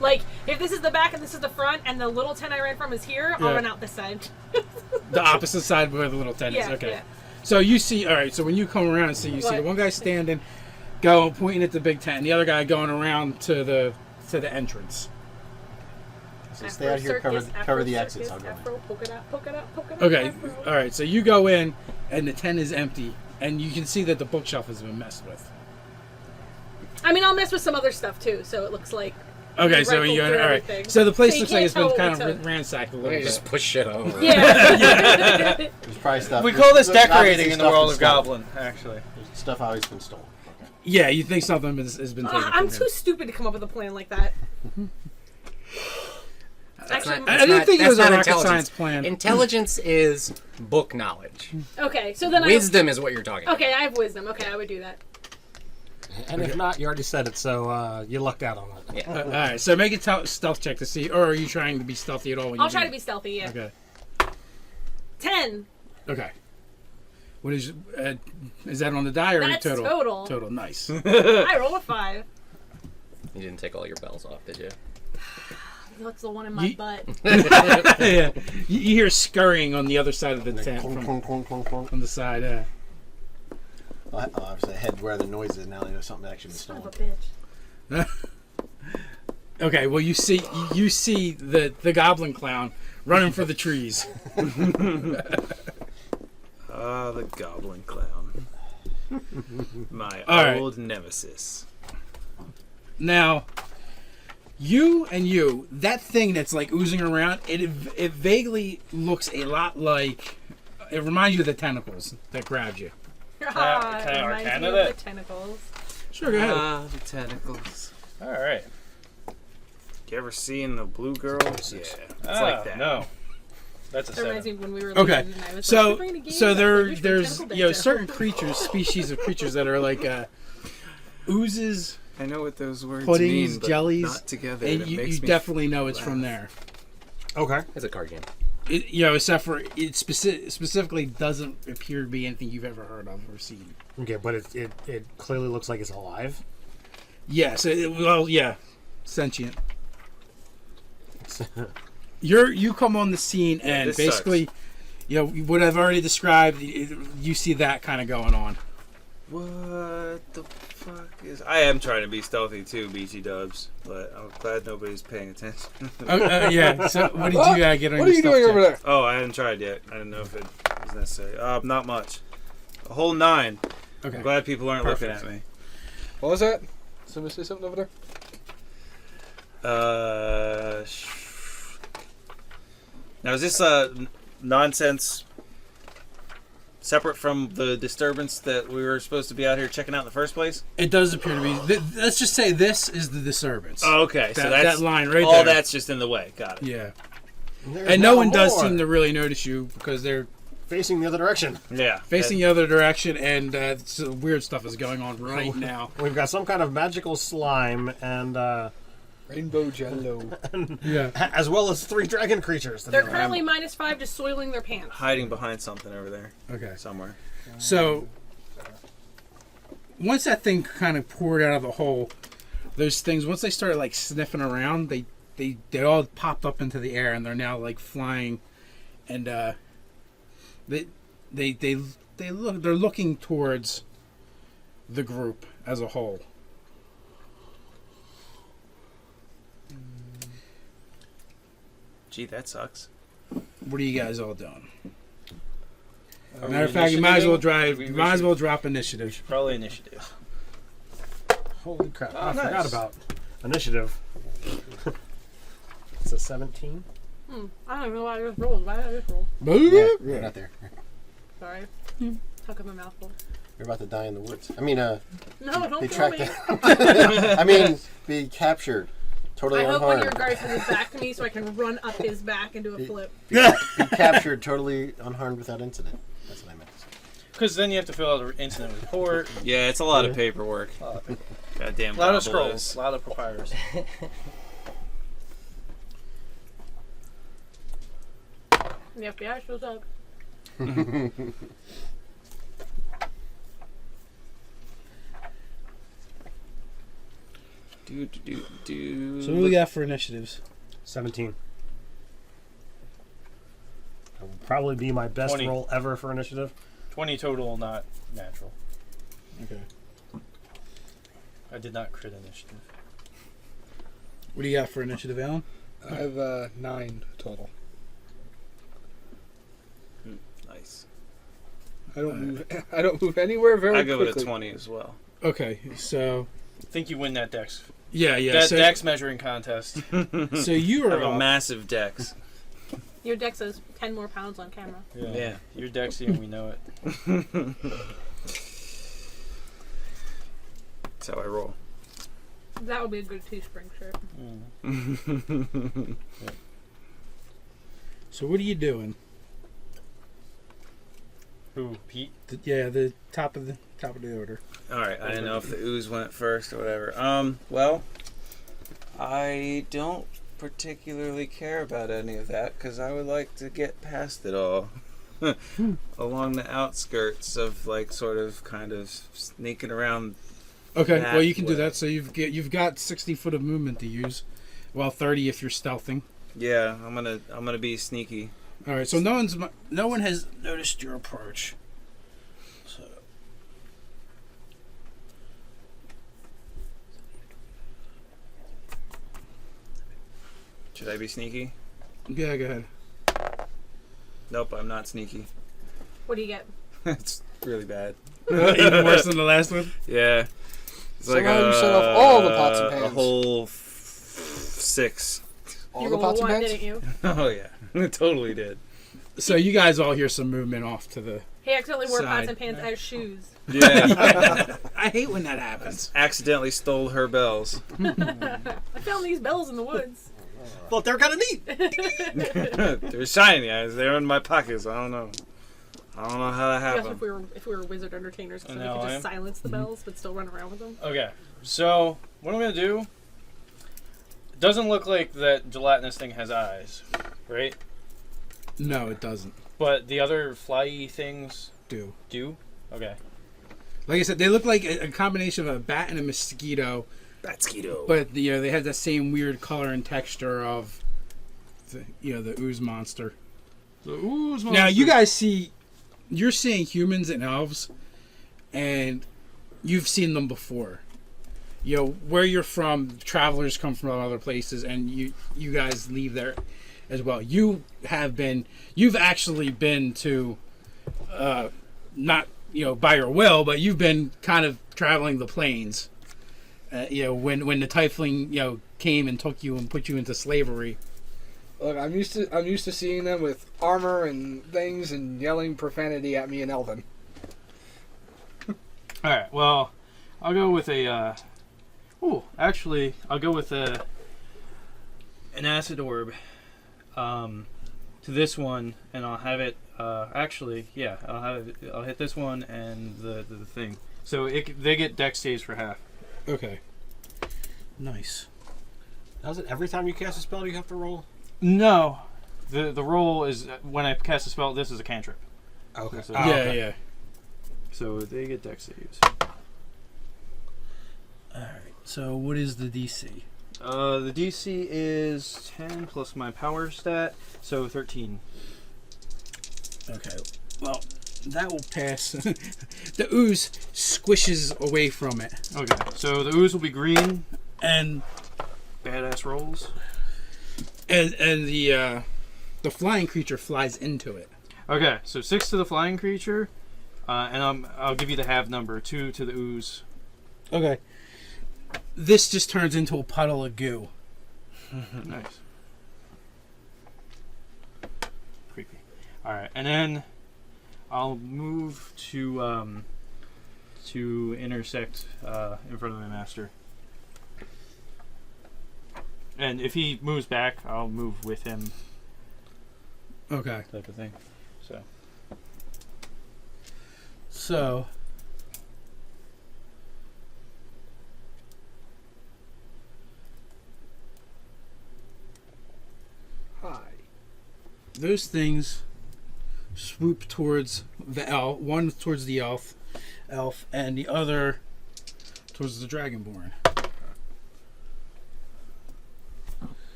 Like, if this is the back and this is the front, and the little tent I ran from is here, I'll Yeah. run out this side. The opposite side where the little tent is. Yeah, Okay. yeah. So you see, all right. So when you come around and see, you see What? the one guy standing, pointing at the big tent, and the other guy going around to the entrance. So stay out here, cover the exits. I'll go in. Poke it out. Okay. Afro. All right. So you go in, and the tent is empty, and you can see that the bookshelf has been messed with. I mean, I'll mess with some other stuff too, so it looks like... Okay. So rifled you go in. through All right. everything. So the place So you looks like can't it's been tell what kind we of took. ransacked a little You bit. just push shit over. Yeah. There's probably stuff. We call this there's obviously decorating in the stuff world that's of stolen. Goblin, actually. There's stuff always been stolen. Okay. Yeah. You think something has been taken. I'm from too him. stupid to come up with a plan like that. Actually, I didn't think it that's was a not rocket intelligence. science plan. Intelligence is book knowledge. okay, so then Wisdom is what you're talking about. Okay, I have wisdom. Okay, I would do that. And if not, you already said it, so you lucked out on it. All right. So make a stealth check to see, or are you trying to be stealthy at all? When I'll you try do to be stealthy, yeah. Okay. 10. Okay. What is that on the die or That's total? total. Total. Nice. I roll a 5. You didn't take all your bells off, did you? That's the one in my butt. Yeah. You hear scurrying on the other side of the Like, tent clunk, clunk, clunk, clunk, clunk. from the side. Well, obviously, I head where the noise is now. I know something actually been Son of stolen. a bitch. Okay. Well, you see the goblin clown running for the trees. The Goblin Clown. My All right. old nemesis. Now, that thing that's like oozing around, it vaguely looks a lot like. It reminds you of the tentacles that grabbed you. Can I Reminds me arcana of that? the tentacles. Sure, go ahead. The tentacles. All right. You ever seen the Blue Girls? Yeah, it's like that. No. That's a That reminds 7. me when we were Okay, leaving and I was so like, "We're playing a game, so but there we should there's tentacle you know dance." certain creatures, species of creatures that are like oozes, I know what those words puddings, mean, but jellies, not together. and That you makes me definitely know it's from there. Okay. It's a card game. Except for it specifically doesn't appear to be anything you've ever heard of or seen. Okay, but it clearly looks like it's alive. Yes, sentient. You come on the scene and this basically, what I've already described. You see that kind of going on. What the fuck is? I am trying to be stealthy too, BG Dubs, but I'm glad nobody's paying attention. Yeah. So what did you get on What your are you stealth doing check? over there? Oh, I hadn't tried yet. I didn't know if it was necessary. Not much. A whole 9. Okay. I'm glad people aren't Perfect. looking at me. What was that? Somebody say something over there? Now, is this nonsense separate from the disturbance that we were supposed to be out here checking out in the first place? It does appear to be. Let's just say this is the disturbance. Oh, okay. So that's that line right all there. that's just in the way. Got it. Yeah. There's And no now one does more. seem to really notice you because they're Facing the other direction. Yeah. facing the other direction, and some weird stuff is going on right now. We've got some kind of magical slime and Rainbow Jello. Yeah. as well as 3 dragon creatures. They're currently -5, just soiling their pants. Hiding behind something over there Okay. somewhere. So once that thing kind of poured out of the hole, those things once they started like sniffing around, they all popped up into the air and they're now like flying, and they're looking towards the group as a whole. Gee, that sucks. What are you guys all doing? Are Matter of we fact, you might as well initiating? drive. We You might as should- well drop initiative. Probably initiative. Holy crap. I nice. forgot about initiative. It's a 17. I don't even know why I just rolled. Why did I just roll? Yeah, you're not there. Sorry. Took up a mouthful. You're about to die in the woods. I mean, No, don't be kill tracked me. down. I mean, be captured. Totally I hope when unharmed. your Gryphon is back to me so I can run up his back and do a flip. Be captured totally unharmed without incident. That's what I meant to say. Because then you have to fill out an incident report. Yeah, it's a lot of paperwork. Goddamn. A lot of gobblers. scrolls. A lot of papyrus. The FBI shows up. So what do we got for initiatives? 17. That will probably be my best 20. roll ever for initiative. 20 total, not natural. Okay. I did not crit initiative. What do you got for initiative, Alan? I have 9 total. Nice. I don't move. I don't move anywhere very I go with quickly. a 20 as well. Okay, so I think you win that dex. yeah. That So, dex measuring contest. so you I are have a up. massive dex. Your deck says 10 more pounds on camera. Yeah. You're dexy and we know it. That's how I roll. That would be a good Teespring shirt. So what are you doing? Who? Pete? The top of the order. All right. I didn't know if the ooze went first or whatever. Well, I don't particularly care about any of that because I would like to get past it all. Along the outskirts of like sort of kind of sneaking around. Okay, That well you can do way. that. So you've got 60 foot of movement to use, well 30 if you're stealthing. Yeah, I'm gonna be sneaky. All right, so no one has noticed your approach. So Should I be sneaky? yeah, go ahead. Nope, I'm not sneaky. What do you get? It's really bad. Even worse than the last one. Yeah. It's Somehow you set off all the pots and a pans. whole 6. All you the rolled pots a and 1, pans. didn't you? Oh yeah, it totally did. So you guys all hear some movement off to the. He accidentally wore Side. pots and pans as shoes. Yeah, I hate when that happens. accidentally stole her bells. I found these bells in the woods. But they're kind of neat. They were shiny, guys. They were in my pockets. I don't know how that I guess happened. if we were wizard entertainers, so we No, could I just am. silence the bells but still run around with them. Okay, so what I'm gonna do? It doesn't look like that gelatinous thing has eyes, right? No, it doesn't. But the other flyy things Do. do. Okay. Like I said, they look like a combination of a bat and a mosquito, Batskeeto. but they have that same weird color and texture of the ooze monster. The ooze Now you guys you're seeing humans and elves, and you've seen them before. Where you're from, travelers come from other places, and you guys leave there as well. You've actually been to, not by your will, but you've been kind of traveling the plains. When the Tiefling came and took you and put you into slavery. Look, I'm used to seeing them with armor and things and yelling profanity at me in Elven. All right. Well, I'll go with a. I'll go with an acid orb. To this one, and I'll have it. I'll hit this one and the thing. So they get dex saves for half. Okay. Nice. Does it every time you cast a spell? Do you have to roll? No, the roll is when I cast a spell. This is a cantrip. Okay. So, Yeah. So they get dex saves. All right. So what is the DC? The DC is 10 plus my power stat, so 13. Okay. Well, that will pass. The ooze squishes away from it, Okay, so the ooze will be green. and Badass rolls. and the flying creature flies into it. Okay, so 6 to the flying creature, and I'll give you the half number, 2 to the ooze. Okay. This just turns into a puddle of goo. Nice. Creepy. All right, and then I'll move to intersect in front of my master. And if he moves back, I'll move with him, Okay. type of thing. So. Hi. Those things swoop towards the elf. One towards the elf, and the other towards the dragonborn.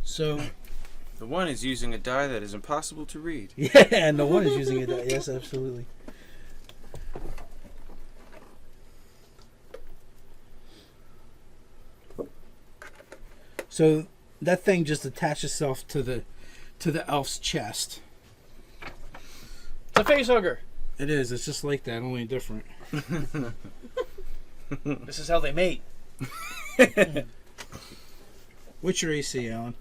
So, The one is using a die that is impossible to read. yeah, and the one is using it. Yes, absolutely. So that thing just attaches itself to the elf's chest. It's a face hugger. It is. It's just like that, only different. This is how they mate. What's your AC, Alan?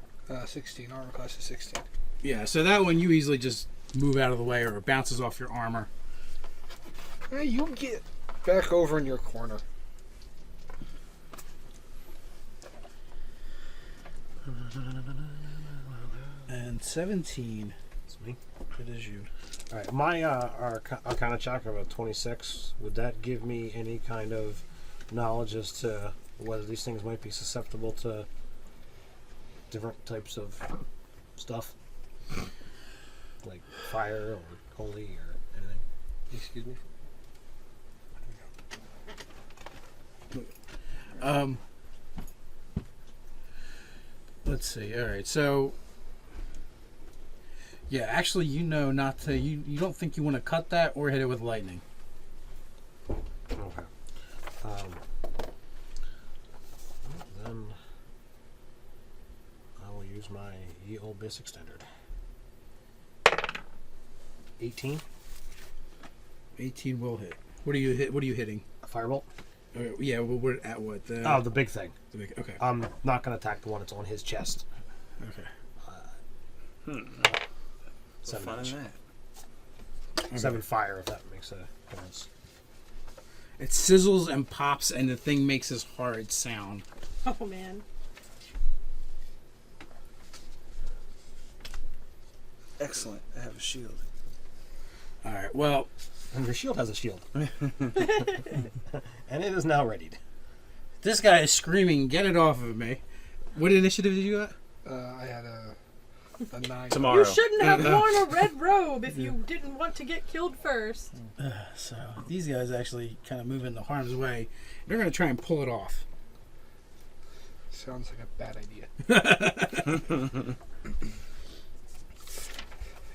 16. Armor class is 16. Yeah, so that one you easily just move out of the way or it bounces off your armor. Hey, you get back over in your corner. And 17. It's me. It is you. All right. My Arcana check of a 26. Would that give me any kind of knowledge as to whether these things might be susceptible to different types of stuff, like fire or holy or anything? Excuse me. Let's see. All right. So yeah, actually you know not to you don't think you want to cut that or hit it with lightning. Okay. Then I will use my ye old basic standard. 18. 18 will hit. What are you hitting? A firebolt. Yeah, well, we're at what? The big thing. The big, okay. I'm not going to attack the one that's on his chest. Okay. 7 Fun damage. in that. 7 fire, if that makes a difference. It sizzles and pops, and the thing makes this horrid sound. Oh man. Excellent. I have a shield. All right. Well, And your shield has a shield. And it is now readied. this guy is screaming, "Get it off of me!" What initiative did you got? I had a 9. Tomorrow. You shouldn't have worn a red robe if you didn't want to get killed first. So these guys actually kind of move into harm's way. They're going to try and pull it off. Sounds like a bad idea.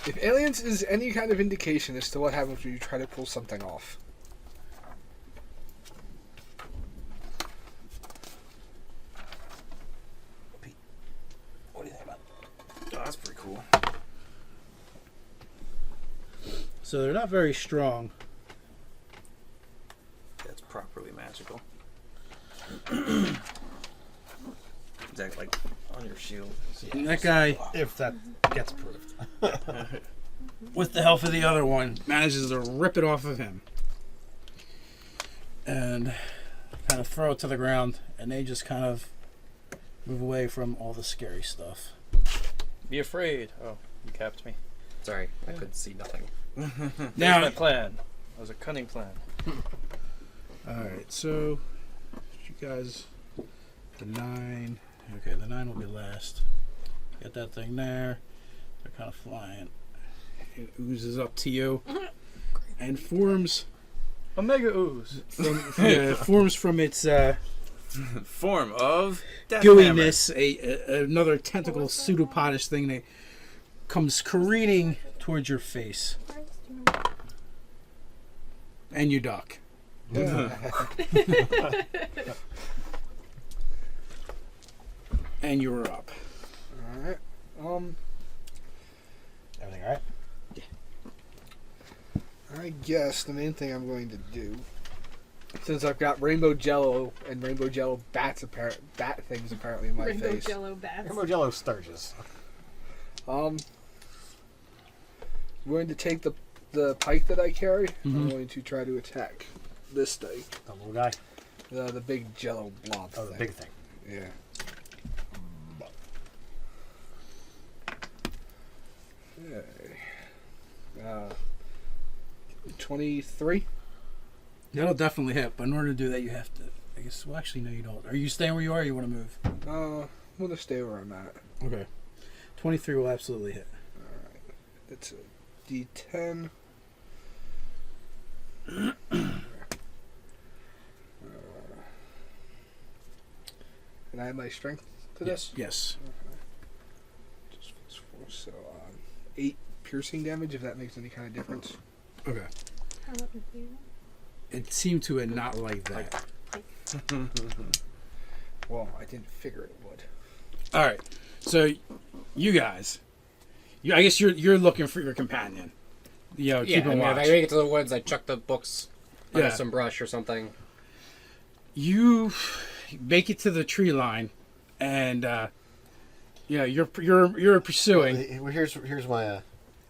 If aliens is any kind of indication as to what happens when you try to pull something off. What do you think about it? Oh, that's pretty cool. So they're not very strong. That's properly magical. Is that on your shield? And that guy, If that gets proved. with the help of the other one, manages to rip it off of him. And kind of throw it to the ground, and they just kind of move away from all the scary stuff. Be afraid. Oh, you capped me. Sorry, I could see nothing. Now my plan. That was a cunning plan. Alright, so you guys, the 9. Okay, the 9 will be last. Get that thing there. They're kind of flying. It oozes up to you and forms. A mega ooze. Forms from its Form of death gooiness, another tentacle pseudopodish thing that comes careening towards your face. And you duck. And you were up. Alright. Everything all right? I guess the main thing I'm going to do, since I've got rainbow jello and rainbow jello bat things apparently in my Rainbow face. Jello bats. Rainbow Jello Sturges. I'm going to take the pike that I carry. I'm going to try to attack this thing. The little guy. The big jello blob Oh, thing. the big thing. Yeah. 23. That'll definitely hit, but in order to do that, you have to. I guess. Well, actually, no, you don't. Are you staying where you are? Or you want to move? I'm going to stay where I'm at. Okay. 23 will absolutely hit. It's a D10. And I have my strength to this? Yes. Just plus 4, so 8 piercing damage, if that makes any kind of difference. Okay. It seemed to not like that. Well, I didn't figure it would. All right. So, you guys, I guess you're looking for your companion. Yeah, keeping I mean, if watch. I make it to the woods, I chuck the books under Yeah. some brush or something. You make it to the tree line, and you're pursuing. Well, here's my.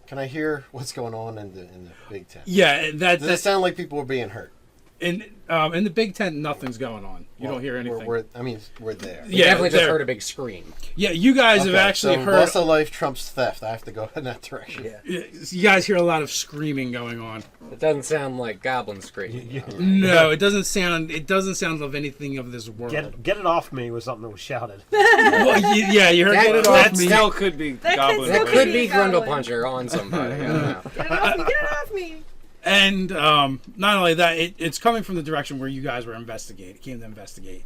Can I hear what's going on in the big tent? Yeah, Does it sound like people are being hurt? in the big tent, nothing's going on. You don't hear anything. We're there. We Yeah, definitely just there. heard a big scream. Yeah, you guys have Okay, actually so heard. loss of life trumps theft. I have to go in that direction. Yeah. You guys hear a lot of screaming going on. It doesn't sound like goblin scream. No, it doesn't sound. It doesn't sound of anything of this world. Get it off me was something that was shouted. Well, you heard That- get it that off me. Still could be goblin. That That could be be a goblin. Grundle Puncher on somebody. I don't know. Get it off me! Get it off me! And not only that, it's coming from the direction where you guys came to investigate,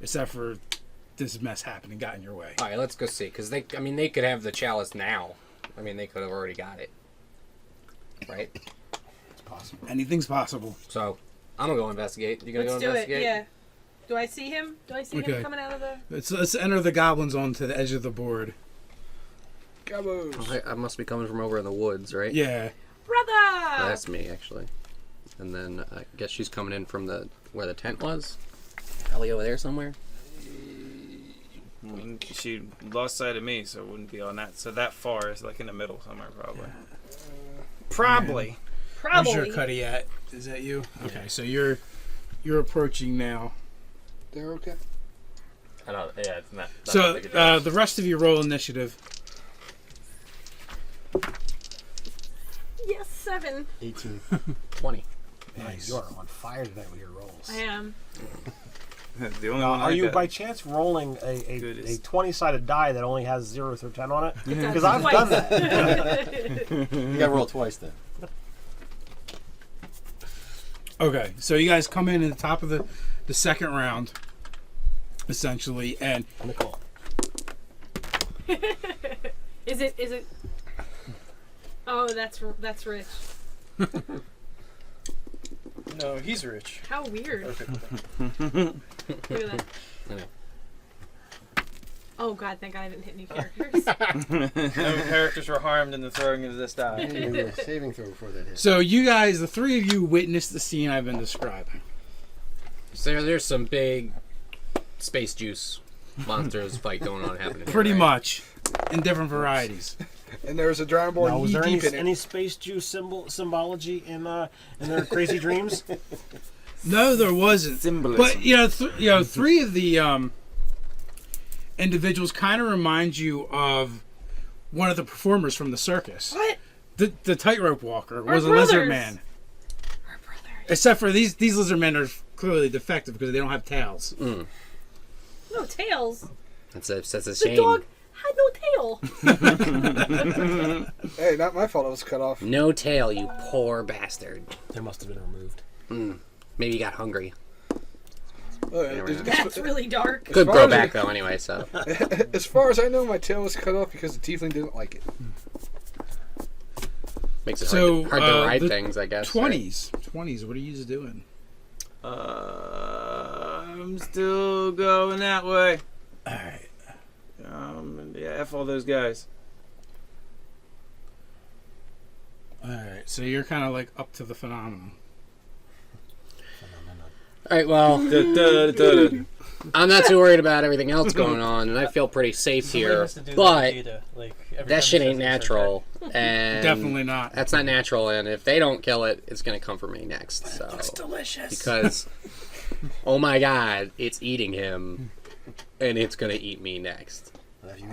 except for this mess happened and got in your way. All right, let's go see. Because they could have the chalice now. I mean, they could have already got it. Right? It's possible. Anything's possible. So, I'm going to go investigate. You going to Let's go do it, investigate? yeah. Do I see him? Do I see Okay. him coming out of the... Let's enter the goblins onto the edge of the board. Gabos. Okay, I must be coming from over in the woods, right? Yeah. Brother! That's me, actually. And then I guess she's coming in from where the tent was. Ellie over there somewhere. She lost sight of me, so it wouldn't be on that. So that far is like in the middle somewhere, probably. Probably. Where's Probably. your Cuddy at? Is that you? Okay, so you're approaching now. They're okay. I don't. Yeah, it's not. So the rest of you roll initiative. Yes, 7. 18. 20. Nice. You are on fire tonight with your rolls. I am. The only one Are I you got. by chance rolling a Good 20-sided die that only has 0 through 10 on it? It Because does I've twice. done that. You gotta roll twice then. Okay, so you guys come in at the top of the second round, essentially, and On the call. Is it... Oh, that's rich. No, he's rich. How weird. Okay. Look at that. I know. Oh god, thank god I didn't hit any characters. No characters were harmed in the throwing of this die. Maybe a saving throw before that hit. so you guys, the three of you, witnessed the scene I've been describing. So there's some big space juice monsters fight going on happening. Pretty right? much, in different varieties. And there's a Dragonborn Now, was knee there deep in it. any space Jew symbology in their crazy dreams? No, there wasn't. Symbolism. But three of the individuals kind of remind you of one of the performers from the circus. What? The tightrope walker Our was a brothers. lizard man. Our brothers. Except for these lizard men are clearly defective because they don't have tails. Mm. No tails. That's a The shame. dog had no tail. Hey, not my fault. It was cut off. No tail, you poor bastard. They must have been removed. Maybe you got hungry. Oh, Never know. That's really dark. Could far grow as back though, anyway. So As far as I know, my tail was cut off because the tiefling didn't like it. makes it So, hard to ride the things, I guess. right? 20s. What are you doing? I'm still going that way. All right. Yeah, F all those guys. All right. So you're kind of like up to the phenomenon. All right. Well, I'm not too worried about everything else going on, and I feel pretty safe here. But that shit ain't natural, and Definitely not. That's not natural. And if they don't kill it, it's gonna come for me next. So Looks delicious. because, oh my god, it's eating him, and it's gonna eat me next.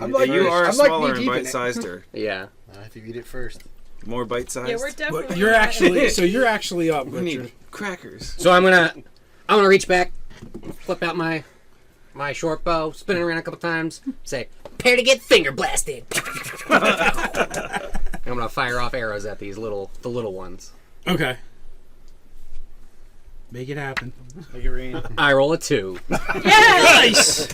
I'm But you are I'm like smaller knee and deep in it. bite-sizeder. Yeah. If you eat it first. More bite-sized. Yeah, we're definitely. But you're actually up, We need Richard. crackers. So I'm gonna reach back, flip out my short bow, spin it around a couple times, say, "Prepare to get finger blasted." I'm gonna fire off arrows at the little ones. Okay. Make it happen. Make it rain. I roll a 2. Nice.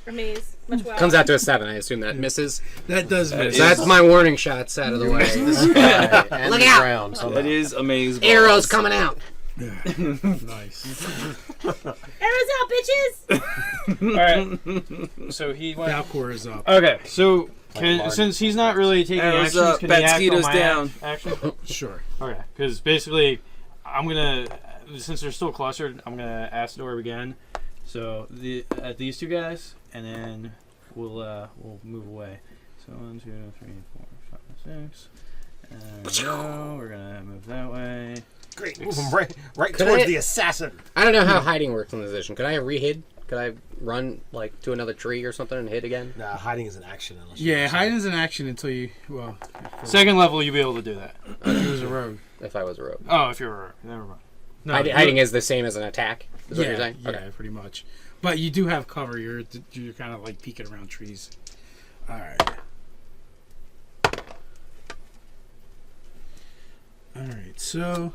Amaze. Much wow. Comes out to a 7. I assume that misses. That does miss. So that's my warning shots out of the way. And Look the out! ground. So That is amazing. Arrows coming out. Nice. Arrows out, bitches! All right. So he went. Falcor is up. Okay. So Like since he's not really taking Arrows actions, up, can he act on Batskeeto's my down. action? Sure. Okay. Because basically, I'm gonna, since they're still clustered, I'm gonna acid orb again. So at these two guys, and then we'll move away. So 1, 2, 3, 4, 5, 6. And go. We're gonna move that way. Great, move him right Could towards I- the assassin. I don't know how hiding works in this position. Could I have re-hid? Could I run like to another tree or something and hit again? Nah, hiding is an action. Unless you Yeah, do hiding is an action until you. Well, Second level, you'll be able to do that. he was a rogue. If I was a rogue. Oh, if you're a rogue. Never mind. No, Hiding is the same as an attack. Is what you're saying? Yeah, Okay. pretty much. But you do have cover. You're kind of like peeking around trees. All right. All right. So,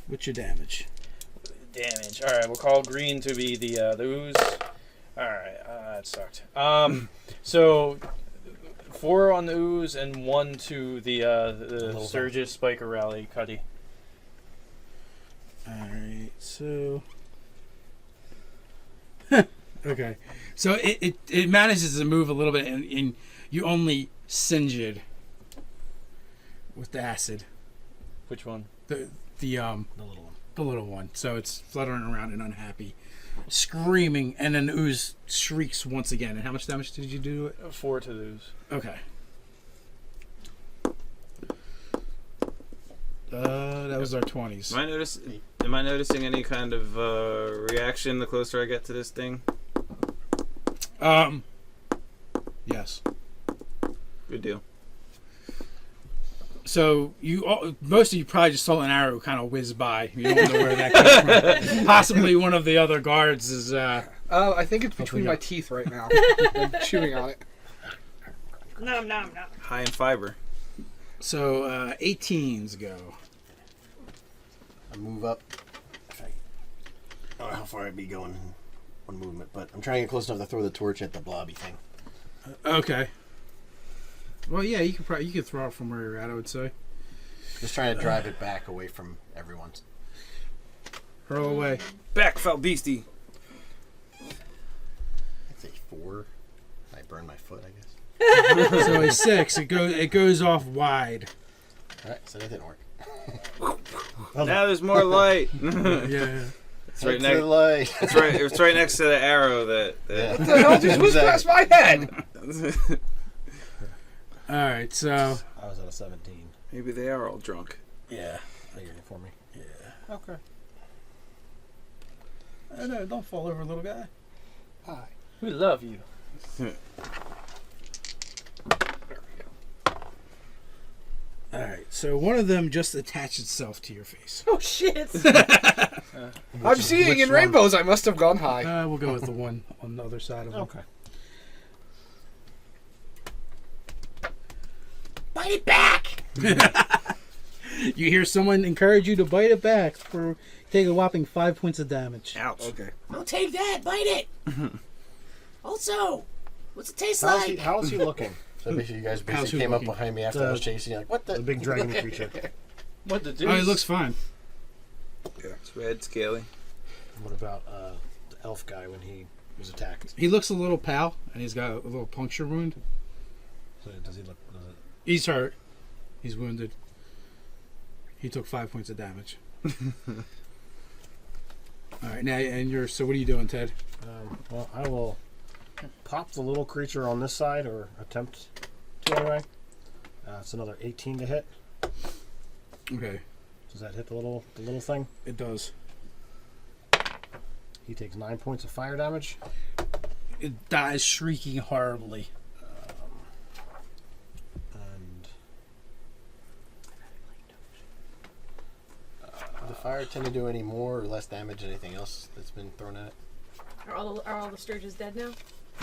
what's your damage? Damage. All right, we'll call green to be the ooze. All right, that sucked. So 4 on the ooze and 1 to the Sturgis Spiker Rally Cuddy. All right. So. Okay. So it manages to move a little bit, and you only singe it with the acid. Which one? The little one. The little one. So it's fluttering around and unhappy, screaming, and then the ooze shrieks once again. And how much damage did you do to it? 4 to the ooze. Okay. That was our 20s. Am I noticing any kind of reaction the closer I get to this thing? Yes. Good deal. So most of you probably just saw an arrow kind of whiz by. You don't know where that came from. Possibly one of the other guards is. I think it's between my teeth right now. I'm chewing on it. Nom nom nom. High in fiber. So 18s go. I move up. I don't know how far I'd be going in one movement, but I'm trying to get close enough to throw the torch at the blobby thing. Okay. Well, yeah, you could throw it from where you're at, I would say. Just trying to drive it back away from everyone's. Hurl away. Back, foul beastie. I'd say 4. I burn my foot, I guess. So a 6. It goes off wide. Alright, so that didn't work. Now there's more light. Yeah. It's right Head to the next. light. It's right next to the arrow that. Yeah. What the hell just whizzed past my head? All right, so I was at a 17. Maybe they are all drunk. Yeah. I get it for me. yeah. Okay. No, don't fall over, little guy. Hi. We love you. All right, so one of them just attached itself to your face. Oh shit! I'm seeing in rainbows. I must have gone high. We'll go with the one on the other side of him. Okay. Bite it back! You hear someone encourage you to bite it back for take a whopping 5 points of damage. Ouch. Okay. I'll take that. Bite it. Also, what's it taste How is he looking? So basically, you guys How's basically he came up looking? behind me after I was chasing. Like, what the? The big dragon creature. What the dude? Oh, it looks fine. It's red, scaly. What about the elf guy when he was attacked? He looks a little pale, and he's got a little puncture wound. So does he look? Does it, He's hurt. He's wounded. He took 5 points of damage. All right, now and you're. So what are you doing, Ted? well, I will pop the little creature on this side, or attempt to anyway. It's another 18 to hit. Okay, Does that hit the little thing? it does. He takes 9 points of fire damage. It dies shrieking horribly. And Does the fire tend to do any more or less damage than anything else that's been thrown at it? Are all the Sturges dead now?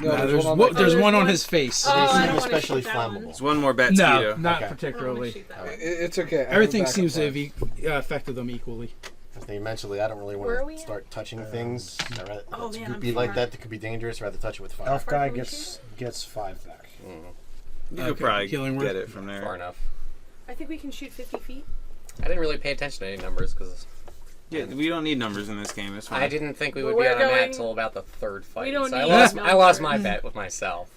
No, there's one on one, my- there's there's one on one? his face. Oh, I don't wanna especially shoot that one. flammable. There's one more bat No, mosquito. not Okay. I don't wanna particularly. shoot that one. It's okay. I have a Everything backup seems to plan. have affected them equally. I think mentally, I don't really Where are want we to at? start touching things. Oh, man, I'm be like far. that could be dangerous. Rather touch it with fire. elf far guy can we gets 5 back. You could Okay, probably healing word? get it from there. Far enough. I think we can shoot 50 feet. I didn't really pay attention to any numbers because Yeah, we don't need numbers in this game. It's fine. I didn't think we would We're be on a going- map until about the third fight. We don't so need I lost my numbers. bet with myself.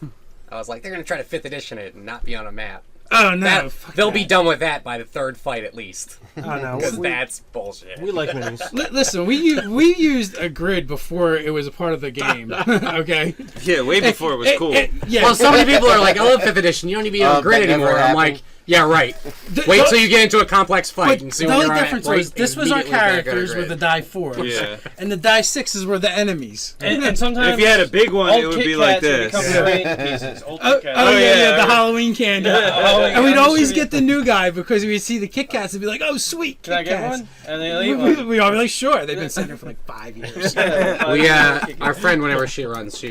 I was like, they're going to try to 5th edition it and not be on a map. Oh no! That- fuck they'll that. be done with that by the third fight at least. Oh no, Because that's bullshit. we like minis. Listen, we used a grid before it was a part of the game. Okay. Yeah, way before it was cool. Yeah. Well, so many people are like, I love 5th edition. You don't need to be on a grid that never anymore. I'm happened. like, yeah, right. Wait till you get into a complex fight and see the where only you're at. difference Right was this was our immediately back on a characters grid. with the die 4s, Yeah. and the die 6s were the enemies. And sometimes If you had a big one, it old would Kit be like Kats would this. become Korean pieces. Old Oh, Kit Kats. oh, yeah, yeah. the Halloween candy. Halloween And we'd candy. always get the new guy because we'd see the Kit Kats and be like, "Oh, sweet Can I Kit get Kats." one? And they eat one. We all be like, "Sure." They've been sitting there for like 5 years. We, our friend, whenever she runs,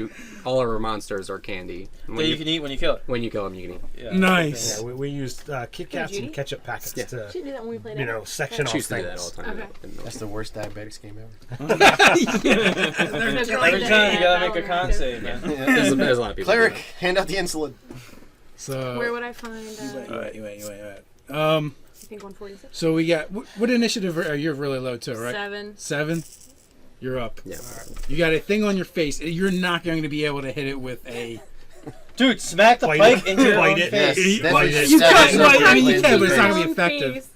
all of her monsters are candy. And That you can eat when you kill it. when you kill them, you can eat. Yeah. Nice. Yeah, we used Kit Kats Judy? and ketchup packets Yeah. to, She did that when we played you know, section She off used to do that all things. the time. Okay. That's the worst diabetics game ever. No, girl, Every that- time you gotta that make a one con was save, man. There's a lot of people. Cleric, doing hand out the insulin. So Where would I find? you wait. I think 146. So we got what initiative are you're really low too, right? 7. 7. You're up. that. Yeah. You got a thing on your face. You're not going to be able to hit it with a. Dude, smack the Bite pike it. into your Bite own it. face. You That's what can, you said. well, I mean, you can, but it's not Your going to be own effective. face.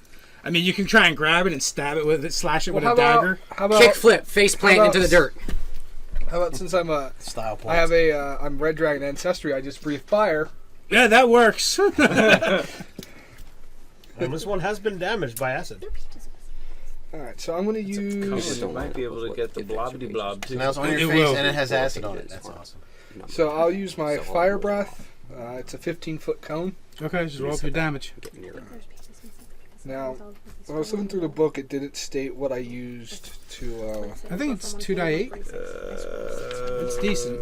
I mean, you can try and grab it and stab it with it, slash it with Well, a dagger. How about, Kick flip, face plant about- into the dirt. how about since I'm Style points. I have I'm Red Dragon Ancestry, I just breathe fire. Yeah, that works. And this one has been damaged by acid. Alright, so I'm gonna use You might be able to get the blobbity blob too. Now it's on your It face will. and it has acid on it. That's awesome. so I'll use my fire breath. It's a 15-foot cone. Okay, just roll up your damage. Get near it. Now, when I was looking through the book, it didn't state what I used to. I think it's 2d8. It's decent.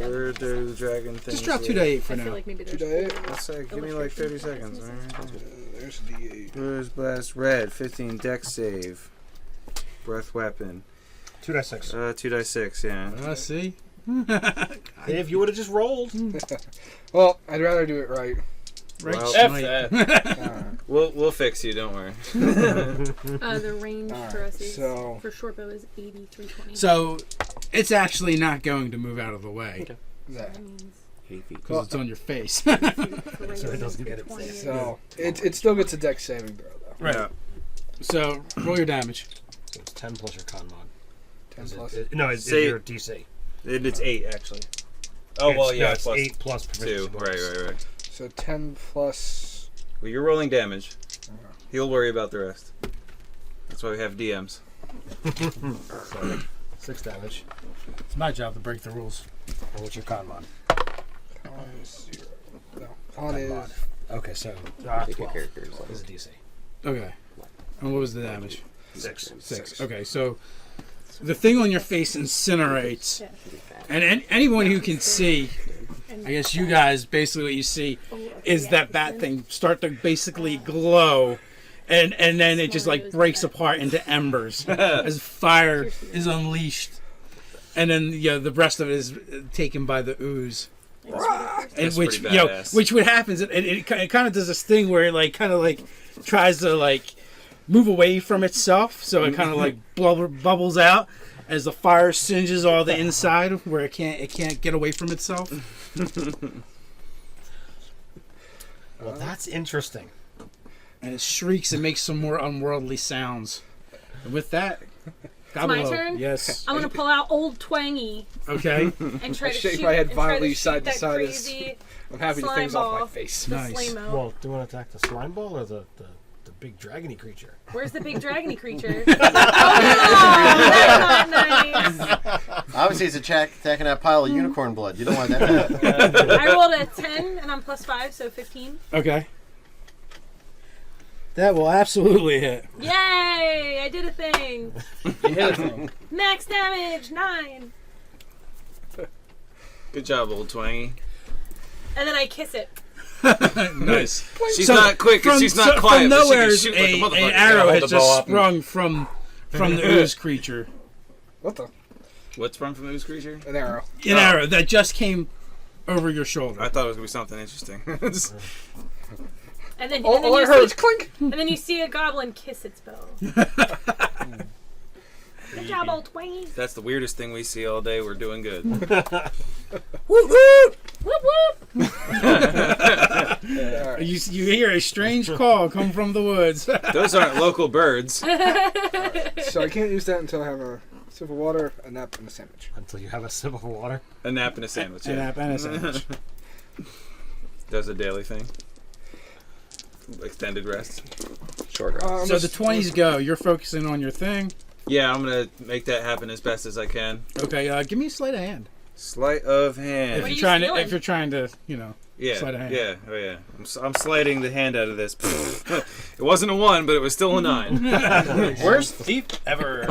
Where do the dragon things? Just drop live? 2d8 for I feel now. like maybe there's 2d8. Let's say, give me like 30 seconds. All right. There's the D8. Bruise blast red 15 dex save. Breath weapon 2d6. 2d6 yeah. See? If you would have just rolled. Well, I'd rather do it right. Right. Well, F Smite. that. Alright. We'll fix you. Don't worry. the range for us is so- for short bow is 80, 320. So, it's actually not going to move out of the way That. that means 8 feet. because it's on your face. for So it regular doesn't is get it 320. So it still gets a dex saving throw though. Right. Yeah. So, roll your damage. So it's 10 plus your con mod. 10 plus. No, it's Say- your DC. It's 8 actually. Oh well, It's- yeah. no, it's plus 8 plus 2. proficiency. Right. So 10 plus. Well, you're rolling damage. He'll worry about the rest. That's why we have DMs. So, 6 damage. It's my job to break the rules. And what's your con mod? Con is 0. No, con is. mod. Okay, so Pick your 12 characters. is the DC. Okay. And what was the damage? 6. 6. Okay, so the thing on your face incinerates, Yeah. and anyone who can see, I guess you guys, basically what you see is that bat thing start to basically glow, and then it just like breaks apart into embers as fire is unleashed, and then the rest of it is taken by the ooze. And That's which pretty badass. which what happens, it kind of does this thing where it like kind of like tries to like move away from itself, so it kind of like bubbles out as the fire singes all the inside where it can't get away from itself. Well, that's interesting. And it shrieks and makes some more unworldly sounds. And with that, It's my Gobble. turn? Yes. I'm gonna pull out Old Twangy Okay. and try to Shake shoot my head and try violently to shoot side to that side as- crazy I'm happy to slime things off my ball. face. the Nice. slame-o. Well, do you want to attack the slime ball or the big dragony creature? Where's the big dragony creature? Oh, that's not nice. Obviously, it's attacking that pile of unicorn blood. You don't want that. I rolled a 10 and I'm +5, so 15. Okay. That will absolutely hit. Yay! I did a thing. You hit a thing. Max damage 9, Good job, old Twangy. and then I kiss it. Nice. She's not quick and she's not quiet. From but she can nowhere, shoot like a an motherfucker. arrow hold has the bow just up and- sprung from the ooze creature. What the? What's from Ooze creature? An arrow. An arrow that just came over your shoulder. I thought it was gonna be something interesting. And then, All, and then all I you heard see, was clink. and then you see a goblin kiss its bow. Good job, Old Twangy. That's the weirdest thing we see all day. We're doing good. Whoop whoop! Whoop whoop! You hear a strange call come from the woods. Those aren't local birds. So I can't use that until I have a sip of water, a nap, and a sandwich. Until you have a sip of water. A nap and a sandwich. An Yeah. app and a sandwich. Does a daily thing. Extended rest. Short rest. So the 20s go. You're focusing on your thing. Yeah, I'm gonna make that happen as best as I can. Okay, give me a sleight of hand. Sleight of hand. What are you If you're trying to, Yeah, sleight of hand. yeah, oh yeah. I'm sliding the hand out of this. It wasn't a 1, but it was still a 9. Worst thief ever.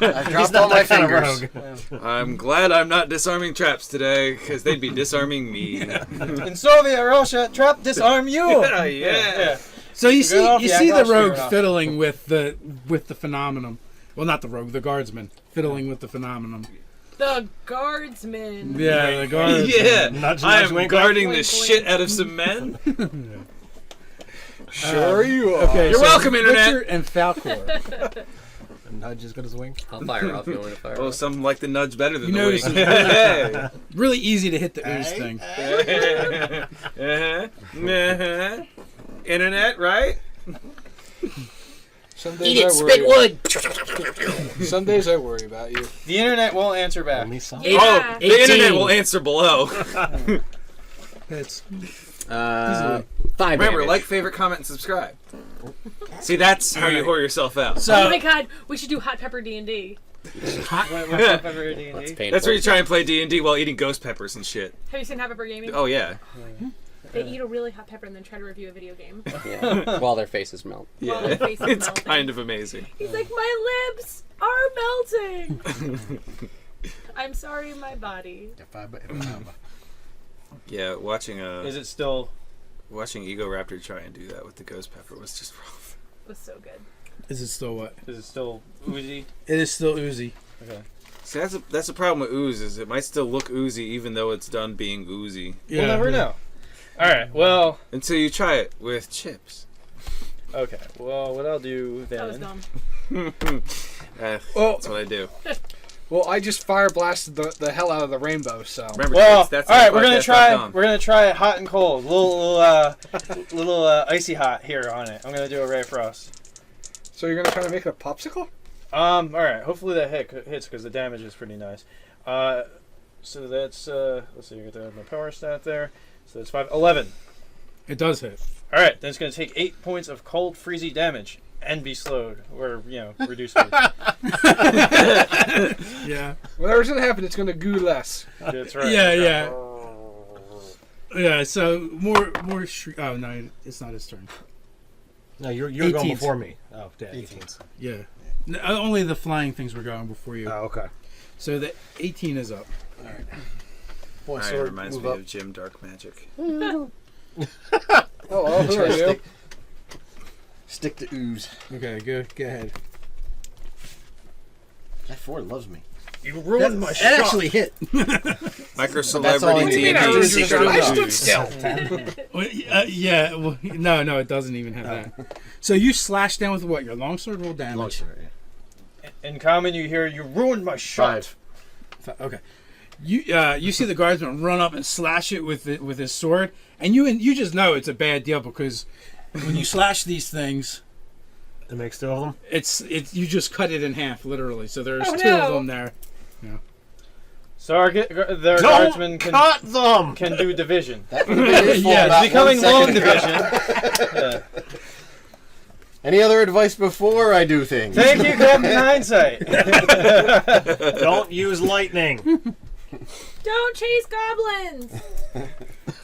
I dropped all my fingers. I'm glad I'm not disarming traps today, because they'd be disarming me. In Soviet Russia, trap disarm you. Yeah. So you Good off see the the last rogue year, fiddling with the phenomenon. Well, not the rogue, the guardsman fiddling with the phenomenon. The guardsman. Yeah, the guardsman. Yeah, Nudge, I nudge, am wink, guarding wink, the wink. shit out of some men. Sure you are. Okay, You're so welcome, Internet. Richard and Falcor. A nudge as good as a wink. I'll fire off. You want me to fire Oh, off? some like the nudge better than You the notice wink. it's really easy to hit the ooze thing. Internet, right? Some Eat days it, I spit worry. wood. Some days I worry about you. The internet won't answer back. Only some. Yeah. Oh, the 18. internet will answer below. It's 5 Remember, damage. like, favorite, comment, and subscribe. See, that's how you whore yourself out. Oh so my god, we should do Hot Pepper D&D. That's painful. That's where you try and play D&D while eating ghost peppers and shit. Have you seen Hot Pepper Gaming? Oh, yeah. They eat a really hot pepper and then try to review a video game. Yeah. While their faces melt. While Yeah. their face is It's melting. kind of amazing. He's like, my lips are melting. I'm sorry, my body. Yeah, watching Is it still? watching Ego Raptor try and do that with the ghost pepper was just rough. It was so good. is it still what? Is it still oozy? It is still oozy. Okay. See, that's the problem with ooze, is it might still look oozy even though it's done being oozy. Yeah. We'll never know. All right. Well. Until you try it with chips. Okay. Well, what I'll do That was then. dumb. Well, That's what I do. well, I just fire blasted the hell out of the rainbow. So Remember, Well, kids, that's all right. We're gonna try. podcast.com. We're gonna try it hot and cold. Little icy hot here on it. I'm gonna do a Ray Frost. you're gonna try to make it a popsicle? All right. Hopefully that hits because the damage is pretty nice. So that's let's see. I got my power stat there. So that's 11. It does hit. All right. Then it's going to take 8 points of cold, freezy damage and be slowed or reduced. Yeah. Whatever's gonna happen, it's gonna goo less. That's right. Yeah. Yeah. So more. Oh no, it's not his turn. No, you're going 18th. before me. Oh, yeah, 18th. Yeah. No, only the flying things were going before you. Oh, okay. So the 18 is up. Boy, It sword, reminds move me up. of Jim Dark Magic. Oh, well, who Try are to you? stick to ooze. Okay, go ahead. That 4 loves me. You ruined my That shot. actually hit. Micro That's all I celebrity need. D&D I secret stood of ooze. still. Well, yeah. Well, no, it doesn't even have that. So you slash down with what? Your longsword roll damage. Longsword, yeah. In common, you hear, "You ruined my shot." 5. Okay. You see the guardsman run up and slash it with his sword, and you just know it's a bad deal because when you slash these things, It makes 2 of them. it's you just cut it in half literally. So there's Oh, 2 of no. them there. So their Don't guardsmen cut them! can do division. That would have been useful Yeah, about It's becoming 1 long second. division. Yeah. Any other advice before I do things? Thank you, Captain Hindsight. Don't use lightning. Don't chase goblins.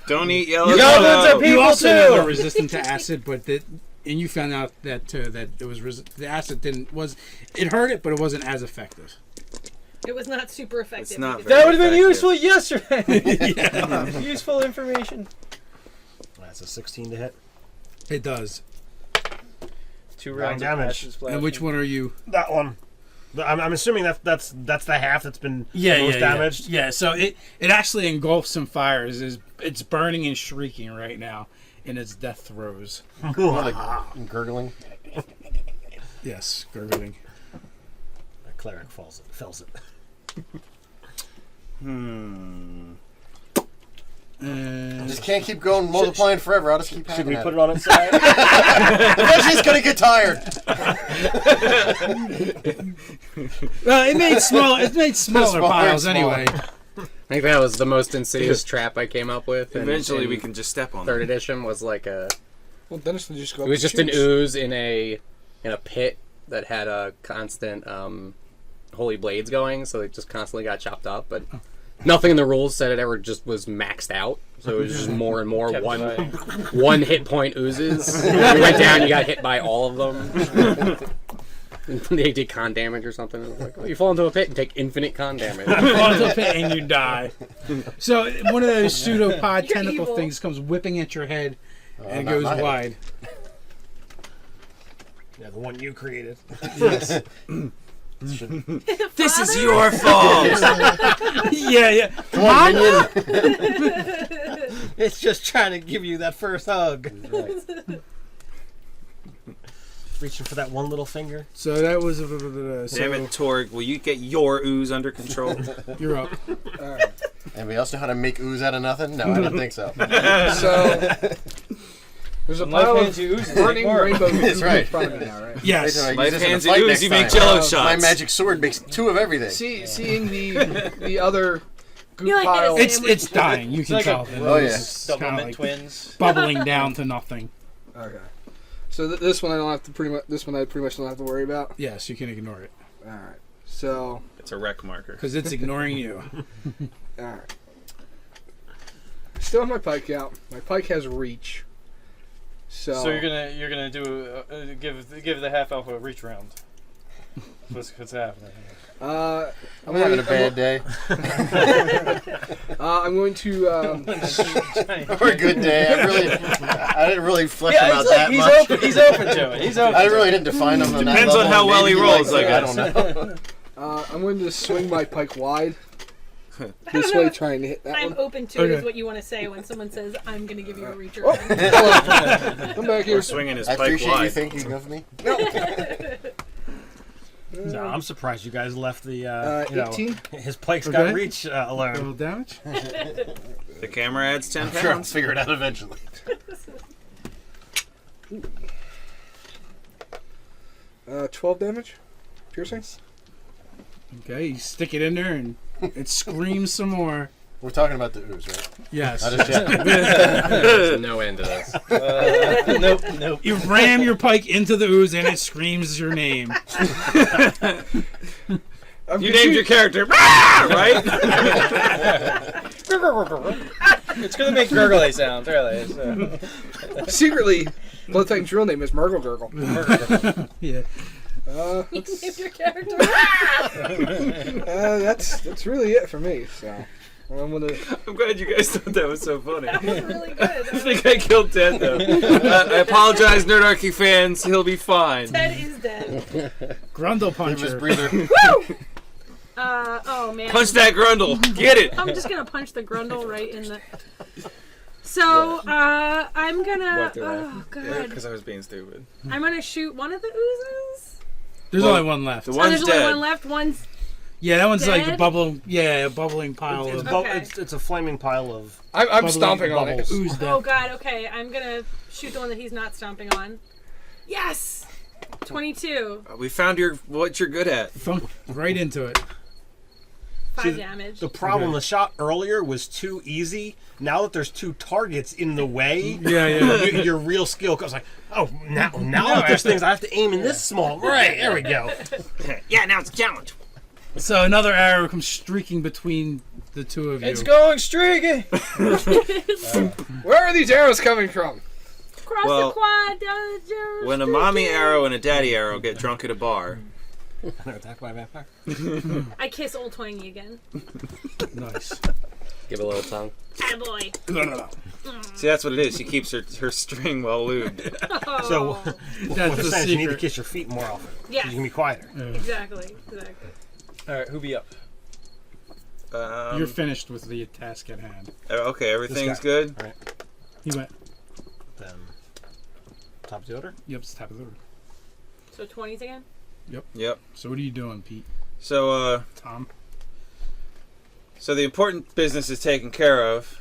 Don't eat yellow Goblins are snow. people You also too. know they're resistant to acid, but and you found out that that it was the acid it hurt it, but it wasn't as effective. It was not super effective. It's not either. very That would have been effective. useful yesterday. Useful information. That's a 16 to hit. It does. 2 Nine rounds of damage. acid splash. And which one are you? That one. I'm assuming that's the half that's been most damaged. Yeah, so it actually engulfs some fires. It's burning and shrieking right now in its death throes. Like gurgling. Yes, gurgling. The cleric fells it. I just can't keep going multiplying forever. I'll just keep Should we hacking put it on its side? Eventually it's gonna get tired. Well, it made smaller Smaller piles and anyway. I think that was the most insidious trap I came up with. Eventually, in we can just step on third them. edition was like Well, Dennis will just go. it was just an ooze in a pit that had a constant holy blades going, so it just constantly got chopped up. But nothing in the rules said it ever just was maxed out, so it was just more and more Kept dividing. one hit point oozes. You went down, you got hit by all of them. They did con damage or something. It was like, oh, you fall into a pit and take infinite con damage. Fall into the pit and you die. So one of those pseudopod You're tentacle evil. things comes whipping at your head and not goes my head. wide. Yeah, the one you created. Yes. This is your fault. Yeah. Come on, minion. It's just trying to give you that first hug. Reaching for that one little finger. So that was Damn it, Torg. Will you get your ooze under control? You're up. Anybody else know how to make ooze out of nothing? No, I don't think so. So there's a Life pile hands of you ooze, burning more. rainbow That's goo right. in front of me now, right? Yes. I use Light this in a hands fight ooze, next you make time. jello My shots. My magic sword makes 2 of everything. Seeing the other goo You like pile. it as It's dying. You can like tell. a- Oh, yeah. It's kinda Doublemint like twins. bubbling down to nothing. Okay. So this one I don't have to pretty much. This one I pretty much don't have to worry about. Yes, you can ignore it All right. So It's a wreck marker. because it's ignoring you. all right. Still have my pike out. My pike has reach. So you're gonna do give the half elf a reach round. What's happening? I'm having a bad day. I'm going to. Or a good day. I didn't really flesh him out that he's much. open. He's open to it. He's open. I really didn't define him on that Depends on level. how well Maybe he rolls, likes I it, guess. don't know. I'm going to swing my pike wide. This way, trying to hit that I'm one. open to Okay. is what you want to say when someone says, I'm going to give you a reach Oh, around. hold on. Come back here. Or swinging his I pike appreciate you wide. thinking of me. No, I'm surprised you guys left the. 18. His pike's Okay. got reach Roll alone. damage. The camera adds 10 Sure, I'll pounds. figure it out eventually. 12 damage. piercing. Okay, you stick it in there and it screams some more. We're talking about the ooze, right? Yes. I just checked. There's no end to this. Nope. You ram your pike into the ooze and it screams your name. You named your character, right? It's gonna make gurgly sounds, really. So. Secretly, Bloodfang's real name is Murgle Gurgle. Yeah. You named your character. That's really it for me. So I'm gonna. I'm glad you guys thought that was so funny. That was really good. I think I killed Ted, though. I apologize, Nerdarchy fans. He'll be fine. Ted is dead. Grundle Give us puncher. breather. Oh man. Punch that Grundle. Get it. I'm just gonna punch the Grundle right in the. So I'm gonna. Oh god. Because I was being stupid. I'm gonna shoot one of the oozes. There's Well, only one left. The Oh, one's there's only dead. one left. One's. Yeah, that one's like a Dead? bubbling. Yeah, a bubbling pile of Okay. It's a flaming pile of. I'm bubbling stomping on it. bubbles. Ooze Oh death. god. Okay, I'm gonna shoot the one that he's not stomping on. Yes. 22. We found what you're good at. Thunk right into it. 5 damage. The problem, Okay. the shot earlier was too easy. Now that there's two targets in the way, Yeah, yeah. your real skill comes like, oh, now that there's things I have to aim in this small. Right, there we go. Yeah, now it's a challenge. So another arrow comes streaking between the two of you. It's going streaky. Where are these arrows coming from? Cross Well, the quad down the When a mommy arrow and a daddy arrow get drunk at a bar, Attacked by a vampire. I kiss old Twangy again. Nice. Give a little tongue. Attaboy. see, that's what it is. She keeps her string well lubed. So, Oh. That's what the it says, you need to secret. kiss your feet more often. Yes. You can be quieter. Exactly. All right, who be up? You're finished with the task at hand. Okay, everything's guy. good. He went. Then, top of the order. Yep, it's top of the order. So 20s again? Yep. So what are you doing, Pete? So, Tom? so the important business is taken care of,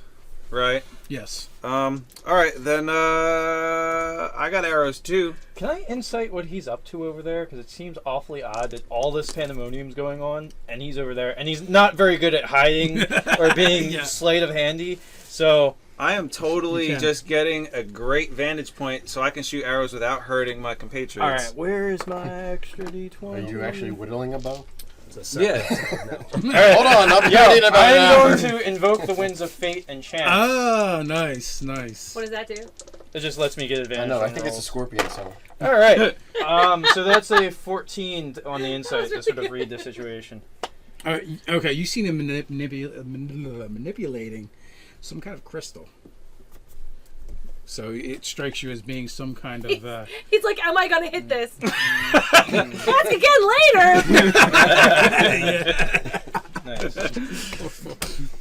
right? Yes. All right, then I got arrows too. Can I insight what he's up to over there? Because it seems awfully odd that all this pandemonium's going on, and he's over there, and he's not very good at hiding or being Yeah. sleight of handy. So I am totally Okay. just getting a great vantage point so I can shoot arrows without hurting my compatriots. all right, where is my extra D20? Are you actually whittling a bow? Yeah. Hold on, I'll be ready in about I an am hour. going to invoke the winds of fate and chance. Oh, nice, nice. What does that do? It just lets me get I advantage. know, I on think it's a rolls. scorpion, so. All right. So that's a 14 on the insight to sort of read the situation. Okay, you seen him manipulating some kind of crystal. So it strikes you as being some kind of. He's like, am I gonna hit this? Ask again later. Nice.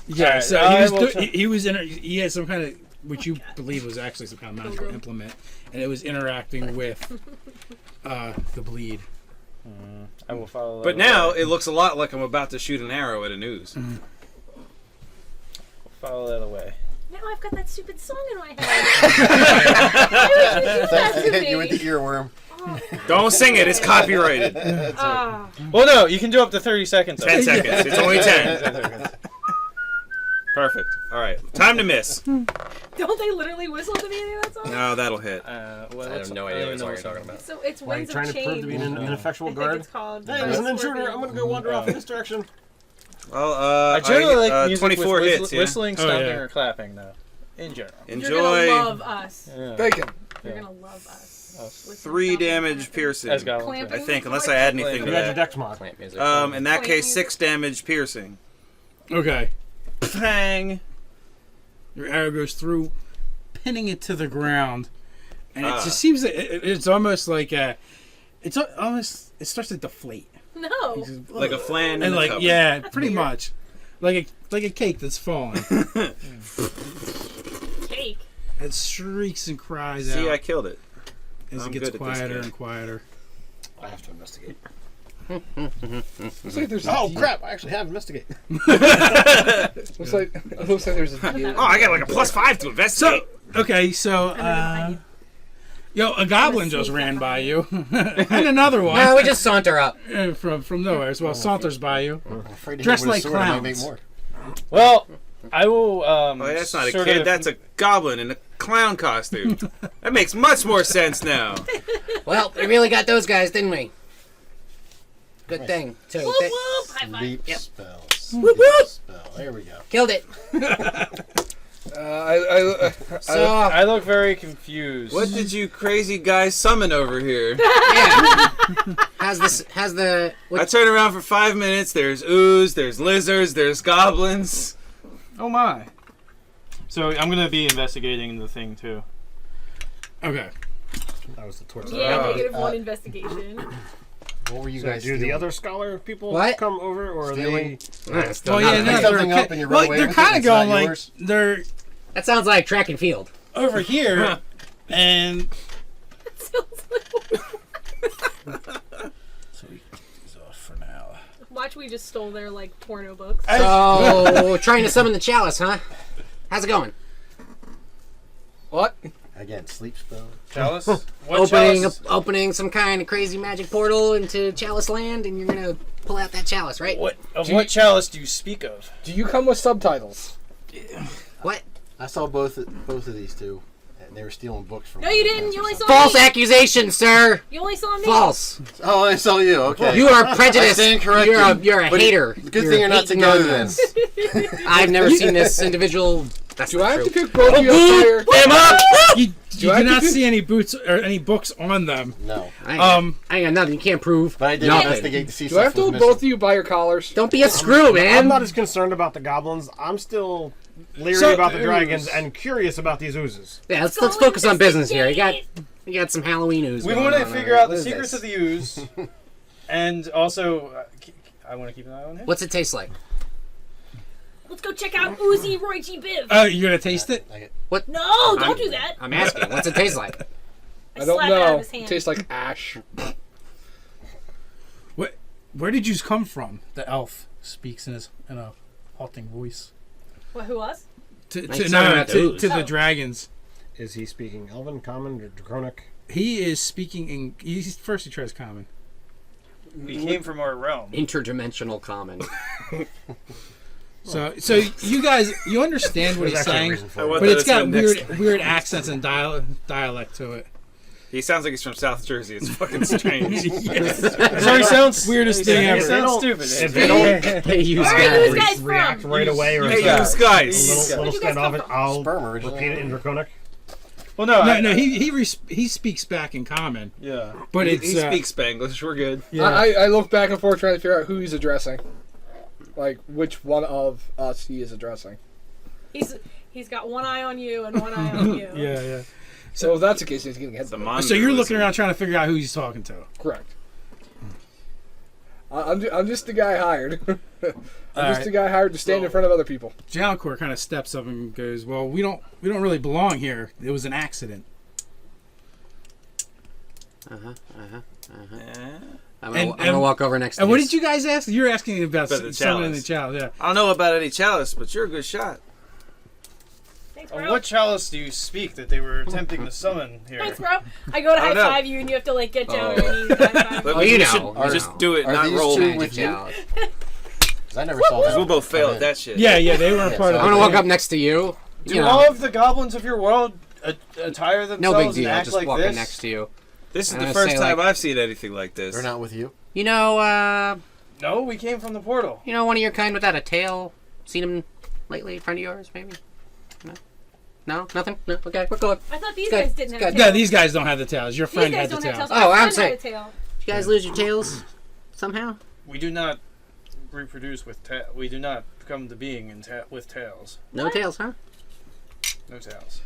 Yeah, Alright, so I he was will he was he had some kind of, which you believe was actually some kind of magical implement, and it was interacting with the bleed. I will follow that. But now it looks a lot like I'm about to shoot an arrow at a noose. Follow that away. Now I've got that stupid song in my head. Why would you do that to Hit you with the me? earworm. Don't sing it, it's copyrighted. Ah. Well, no, you can do up to 30 seconds. of 10 it. seconds. It's only 10. 10 seconds. Perfect. All right. Time to miss. Don't they literally whistle at the beginning of that song? No, that'll hit. Well, I have no idea what song you're talking about. So it's Why are you Winds of trying to prove to be Change. an ineffectual I think guard? it's called. Hey, there's an intruder. I'm going to go wander off in this direction. Well, I generally like music 24 with hits, yeah. whistling, Oh, stomping, yeah. or clapping, though. In general. You're Enjoy gonna love us. Yeah. Bacon. You're Yeah. gonna love us. With 3 some damage clapping. piercing. As Goblin Clamping. said. I think, unless I add anything to You got your that. dex mod. Plant music. In that case, 6 damage piercing. Okay, Bang! your arrow goes through, pinning it to the ground, and it Ah. just seems that it's almost like it starts to deflate. No. Like a flan in And a like, cupboard. yeah, That's pretty weird. much, like a cake that's falling. Cake. It shrieks and cries See, I out killed it. as I'm it gets good at this quieter game. and quieter. I have to investigate. Looks like there's Oh, crap, I actually have investigate. looks like there's a Oh, I got like a +5 to investigate. Okay, so I'm gonna Yo, a goblin just ran by you, and another one. No, we just saunter up. From nowhere as well. Saunters by you, I'm afraid to dressed hit with a like sword, I might make clowns. more. Well, I will. Oh, that's not a sort kid. of- That's a goblin in a clown costume. That makes much more sense now. Well, we really got those guys, didn't we? Good thing, too. Whoop whoop! High five. Sleep Yep. spell. Whoop, whoop. Spell. There we go. Killed it. I look very confused. What did you crazy guys summon over here? Yeah. Has the I turn around for 5 minutes. There's ooze, there's lizards, there's goblins. Oh my! So I'm gonna be investigating the thing too. Okay. That was the torch. Yeah, -1 investigation. What were you So guys do the stealing? other scholar people What? come over, or are Stealing? they? Well, yeah, no, something they're up and you run away they're with it, kind of it's not going like yours? they're that sounds like track and field. over here, and so we get these off for now. Watch, we just stole their like porno books. So, trying to summon the chalice, huh? How's it going? What? Again, sleep spell. Chalice? What chalice? Opening some kind of crazy magic portal into Chalice Land, and you're gonna pull out that chalice, right? What chalice do you speak of? Do you come with subtitles? What? I saw both of these two, and they were stealing books from. No, you didn't. You only saw False me. accusation, sir. You only saw me. False. Oh, I saw you. Okay. You are prejudiced. I stand corrected. You're a But hater. Good thing you're not hating together on then. us. I've never seen this individual. That's Do not I have true. to pick both of you up higher? Him up! You I do have not to- see any boots or any books on them. No, I Um, ain't got nothing. You can't prove. but I did nothing. investigate to see Do I have stuff to was hold both missing. of you by your collars? Don't be a screw, man. I'm not as concerned about the goblins. I'm still leery So- about the dragons and curious about these oozes. Yeah, let's Go focus on business here. investigate. You got some Halloween ooze. We going want to on figure there. out the What is secrets this? of the ooze, and also, I want to keep an eye on him. What's it taste like? Let's go check out Uzi Roy G. Biv. you're gonna taste it? No, don't do that. I'm asking. What's it taste like? I don't slap it out of know. his hand. It tastes like ash. Where did you come from? The elf speaks in a halting voice What? Who was? to Like talking about the ooze. the Oh. dragons. Is he speaking Elven, Common, or Draconic? He is speaking in. He tries common. We came from our realm. Interdimensional common. So you guys, you understand what There's he's actually a saying, reason for I it. want but that it's as got my next weird accents and dialect to it. He sounds like he's from South Jersey. It's fucking strange. So he sounds weirdest thing He ever. sounds stupid. If they don't Hey, you Where are these guys. guys react from? right away, or Hey, it's you a guys. little Where'd you guys come standoff, from? I'll Sperm originally. repeat it in Draconic. Well, no, No, he speaks back in common, Yeah. but He it's speaks Spanglish. We're good. I look back and forth trying to figure out who he's addressing. Like, which one of us he is addressing. He's got one eye on you and one eye on you. yeah. So if that's the case, he's getting head. The monitor So you're was- looking around trying to figure out who he's talking to. Correct. I'm just the guy hired. I'm just Alright. the guy hired to stand in front of other people. Jalcor kind of steps up and goes, "Well, we don't really belong here. It was an accident." I'm And- gonna walk over next to And what these- did you guys ask? You're asking about About the summoning the chalice. chalice. Yeah. I don't know about any chalice, but you're a good shot. Thanks, Of bro. what chalice do you speak that they were attempting to summon here? Thanks, bro. I go to I high don't know. five you, and you have to like get down on your knees. High five. But Oh, you we know. should You just know. do it, Are not these roll. two Magic with you? chalice. 'Cause I never saw Because them. we'll both fail come at in. that shit. Yeah, they weren't Yeah, part so- of I'm it. gonna walk up next to you. Do You know, all of the goblins of your world attire themselves no big and deal. act Just like walking this? next to you. This is I'm the gonna first say, time like- I've seen anything like this. They're not with you. You know, No, we came from the portal. one of your kind without a tail. Seen him lately? Friend of yours, maybe? No, nothing. No, okay, we're good. I thought these Good. guys didn't have Good. tails. No, these guys don't have the tails. Your These friend guys had the don't have tails. tails. Oh, My I'm friend had saying- a tail. Did you guys lose your tails somehow? We do not reproduce with we do not come to being with tails. No tails, huh? No tails.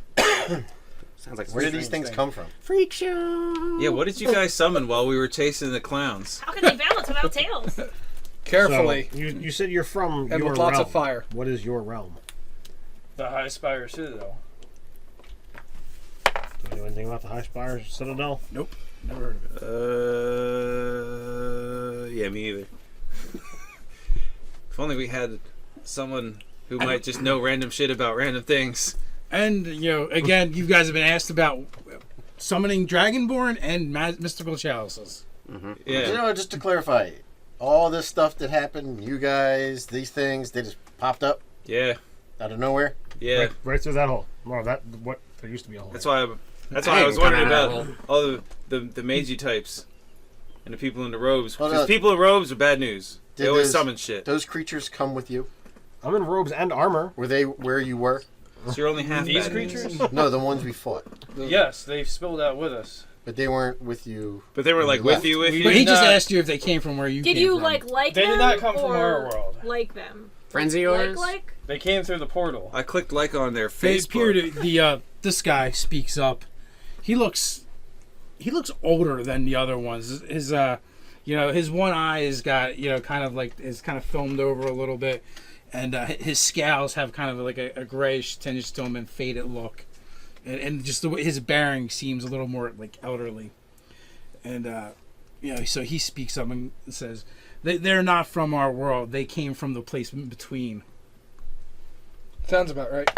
Sounds like Where did some these things thing. come from? freak show. Yeah, what did you guys summon while we were chasing the clowns? How can they balance without tails? Carefully. So, you said you're from And your with lots realm. of fire. What is your realm? The High Spire Citadel. Do you know anything about the High Spire Citadel? Never heard of it. Yeah, me either. If only we had someone who might just know random shit about random things. And again, you guys have been asked about summoning Dragonborn and mystical chalices. Yeah. You know, just to clarify, all this stuff that happened, you guys, these things, they just popped up Yeah. out of nowhere. Yeah. Right through that hole. Well, there used to be a hole. That's why I was wondering about all the Meiji types and the people in the robes. Well, Because people in robes are bad news. They Did always those- summon shit. Those creatures come with you? I'm in robes and armor. Were they where you were? So you're only half These bad news. creatures? No, the ones we fought. Yes, they spilled out with us. But they weren't with you. But they were like with you, with But he you. just not- asked you if they came from where you Did came you from. like They them? did not come from or our world. Like them. Friends of yours? Like? They came through the portal. I clicked like on their They appear Facebook. to this guy speaks up. He looks older than the other ones. His his one eye is got kind of filmed over a little bit, and his scales have kind of like a grayish tinge to them and faded look, and just the way his bearing seems a little more like elderly, and so he speaks up and says, "They're not from our world. They came from the place in between." Sounds about right.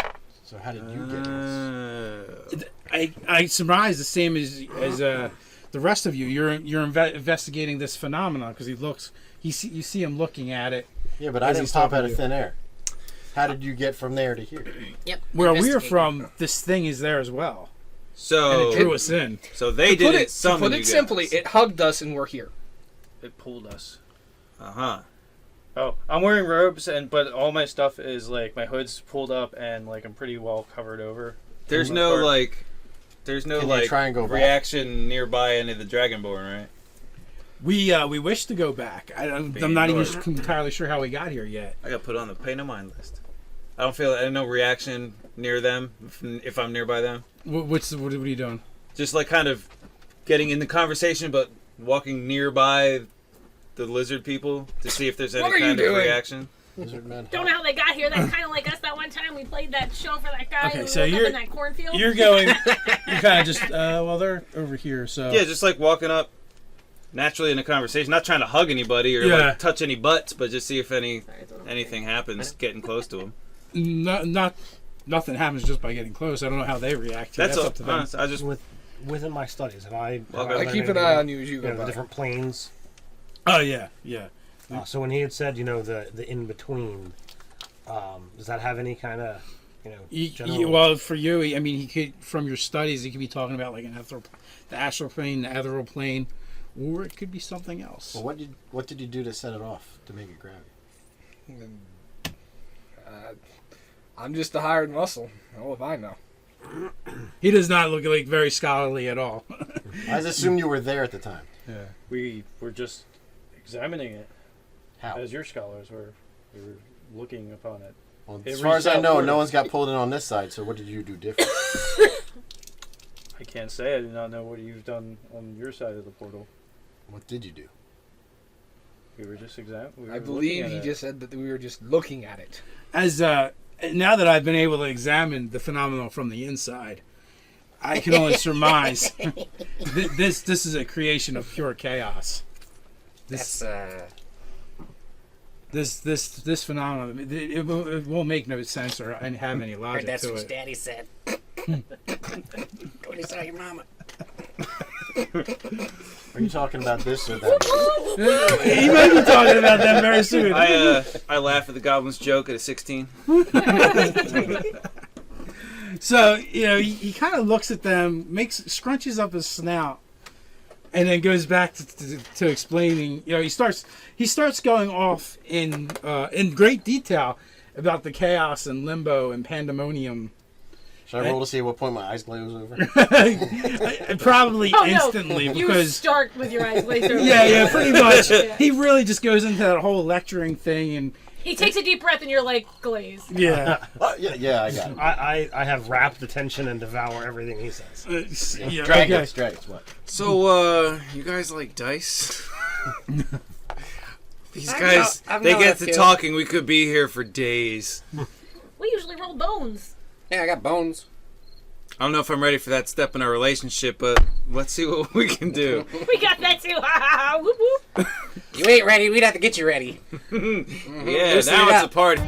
So how did you get us? I surmise the same as the rest of you. You're investigating this phenomenon because you see him looking at it. Yeah, but I As didn't he's pop talking out to of you. thin air. How did you get from there to here? Yep. Where we're investigate. from, this thing is there as well, and So it drew us in. they To put didn't it summon you guys. simply, it hugged us and we're here. It pulled us. Uh-huh. Oh, I'm wearing robes, but all my stuff is like my hood's pulled up and like I'm pretty well covered over. There's For the no most part. Can you try and go back? reaction nearby any of the Dragonborn, right? We wish to go back. I'm not even entirely sure how we got here yet. I got put on the pay no mind list. I don't feel no reaction near them if I'm nearby them. What are you doing? Just like kind of getting in the conversation, but walking nearby the lizard people to see if there's any What are you kind of doing? reaction. Lizard men. Don't know how they got here. That's kind of like us that one time we played that show for that guy Okay, who so woke up you're- in that cornfield. You're going. You're kind of just. They're over here. So Yeah, just like walking up naturally in a conversation, not trying to hug anybody or Yeah. like touch any butts, but just see if anything happens getting close to them. nothing happens just by getting close. I don't know how they react. That's up to them. honest. I just Within my studies, and I I I keep an eye on you as you go the by. different planes. Oh yeah. So when he had said, the in between, does that have any kind of, general... Well, for you, I mean, he could, from your studies, he could be talking about like the astral plane, the ethereal plane, or it could be something else. Well, what did you do to set it off to make it grab you? I'm just a hired muscle. Oh, if I know. He does not look like very scholarly at all. I just assumed you were there at the time. We were just examining it How? as your scholars were. We were looking upon it. Well, It as far as reached I out know, for no us. one's got pulled in on this side. So what did you do different? I can't say. I do not know what you've done on your side of the portal. What did you do? We were just examining. I believe he just said that we were just looking at it. As now that I've been able to examine the phenomenon from the inside, I can only surmise this is a creation of pure chaos. That's This phenomenon, it won't make no sense or have any logic that's to what it. Daddy said. Go saw your mama. Are you talking about this or that? He might be talking about that very soon. I laugh at the goblin's joke at a 16. So he kind of looks at them, scrunches up his snout, and then goes back to explaining. He starts going off in great detail about the chaos and limbo and pandemonium. Should I roll to see at what point my eyes glaze over? Probably Oh, no. instantly You because start with your eyes glazed over. yeah, pretty much. Yeah. He really just goes into that whole lecturing thing and He takes a deep breath and you're like glazed. yeah. Yeah, I got it. I have rapt attention and devour everything he says. Yeah, Dragons, okay. dragons, what? So, you guys like dice? These I guys, know- I've they known get a to few. talking. We could be here for days. We usually roll bones. Yeah, I got bones. I don't know if I'm ready for that step in our relationship, but let's see what we can do. We got that too. Ha ha ha. Whoop whoop. You ain't ready. We'd have to get you ready. Yeah, Loosen now it it's a up. party.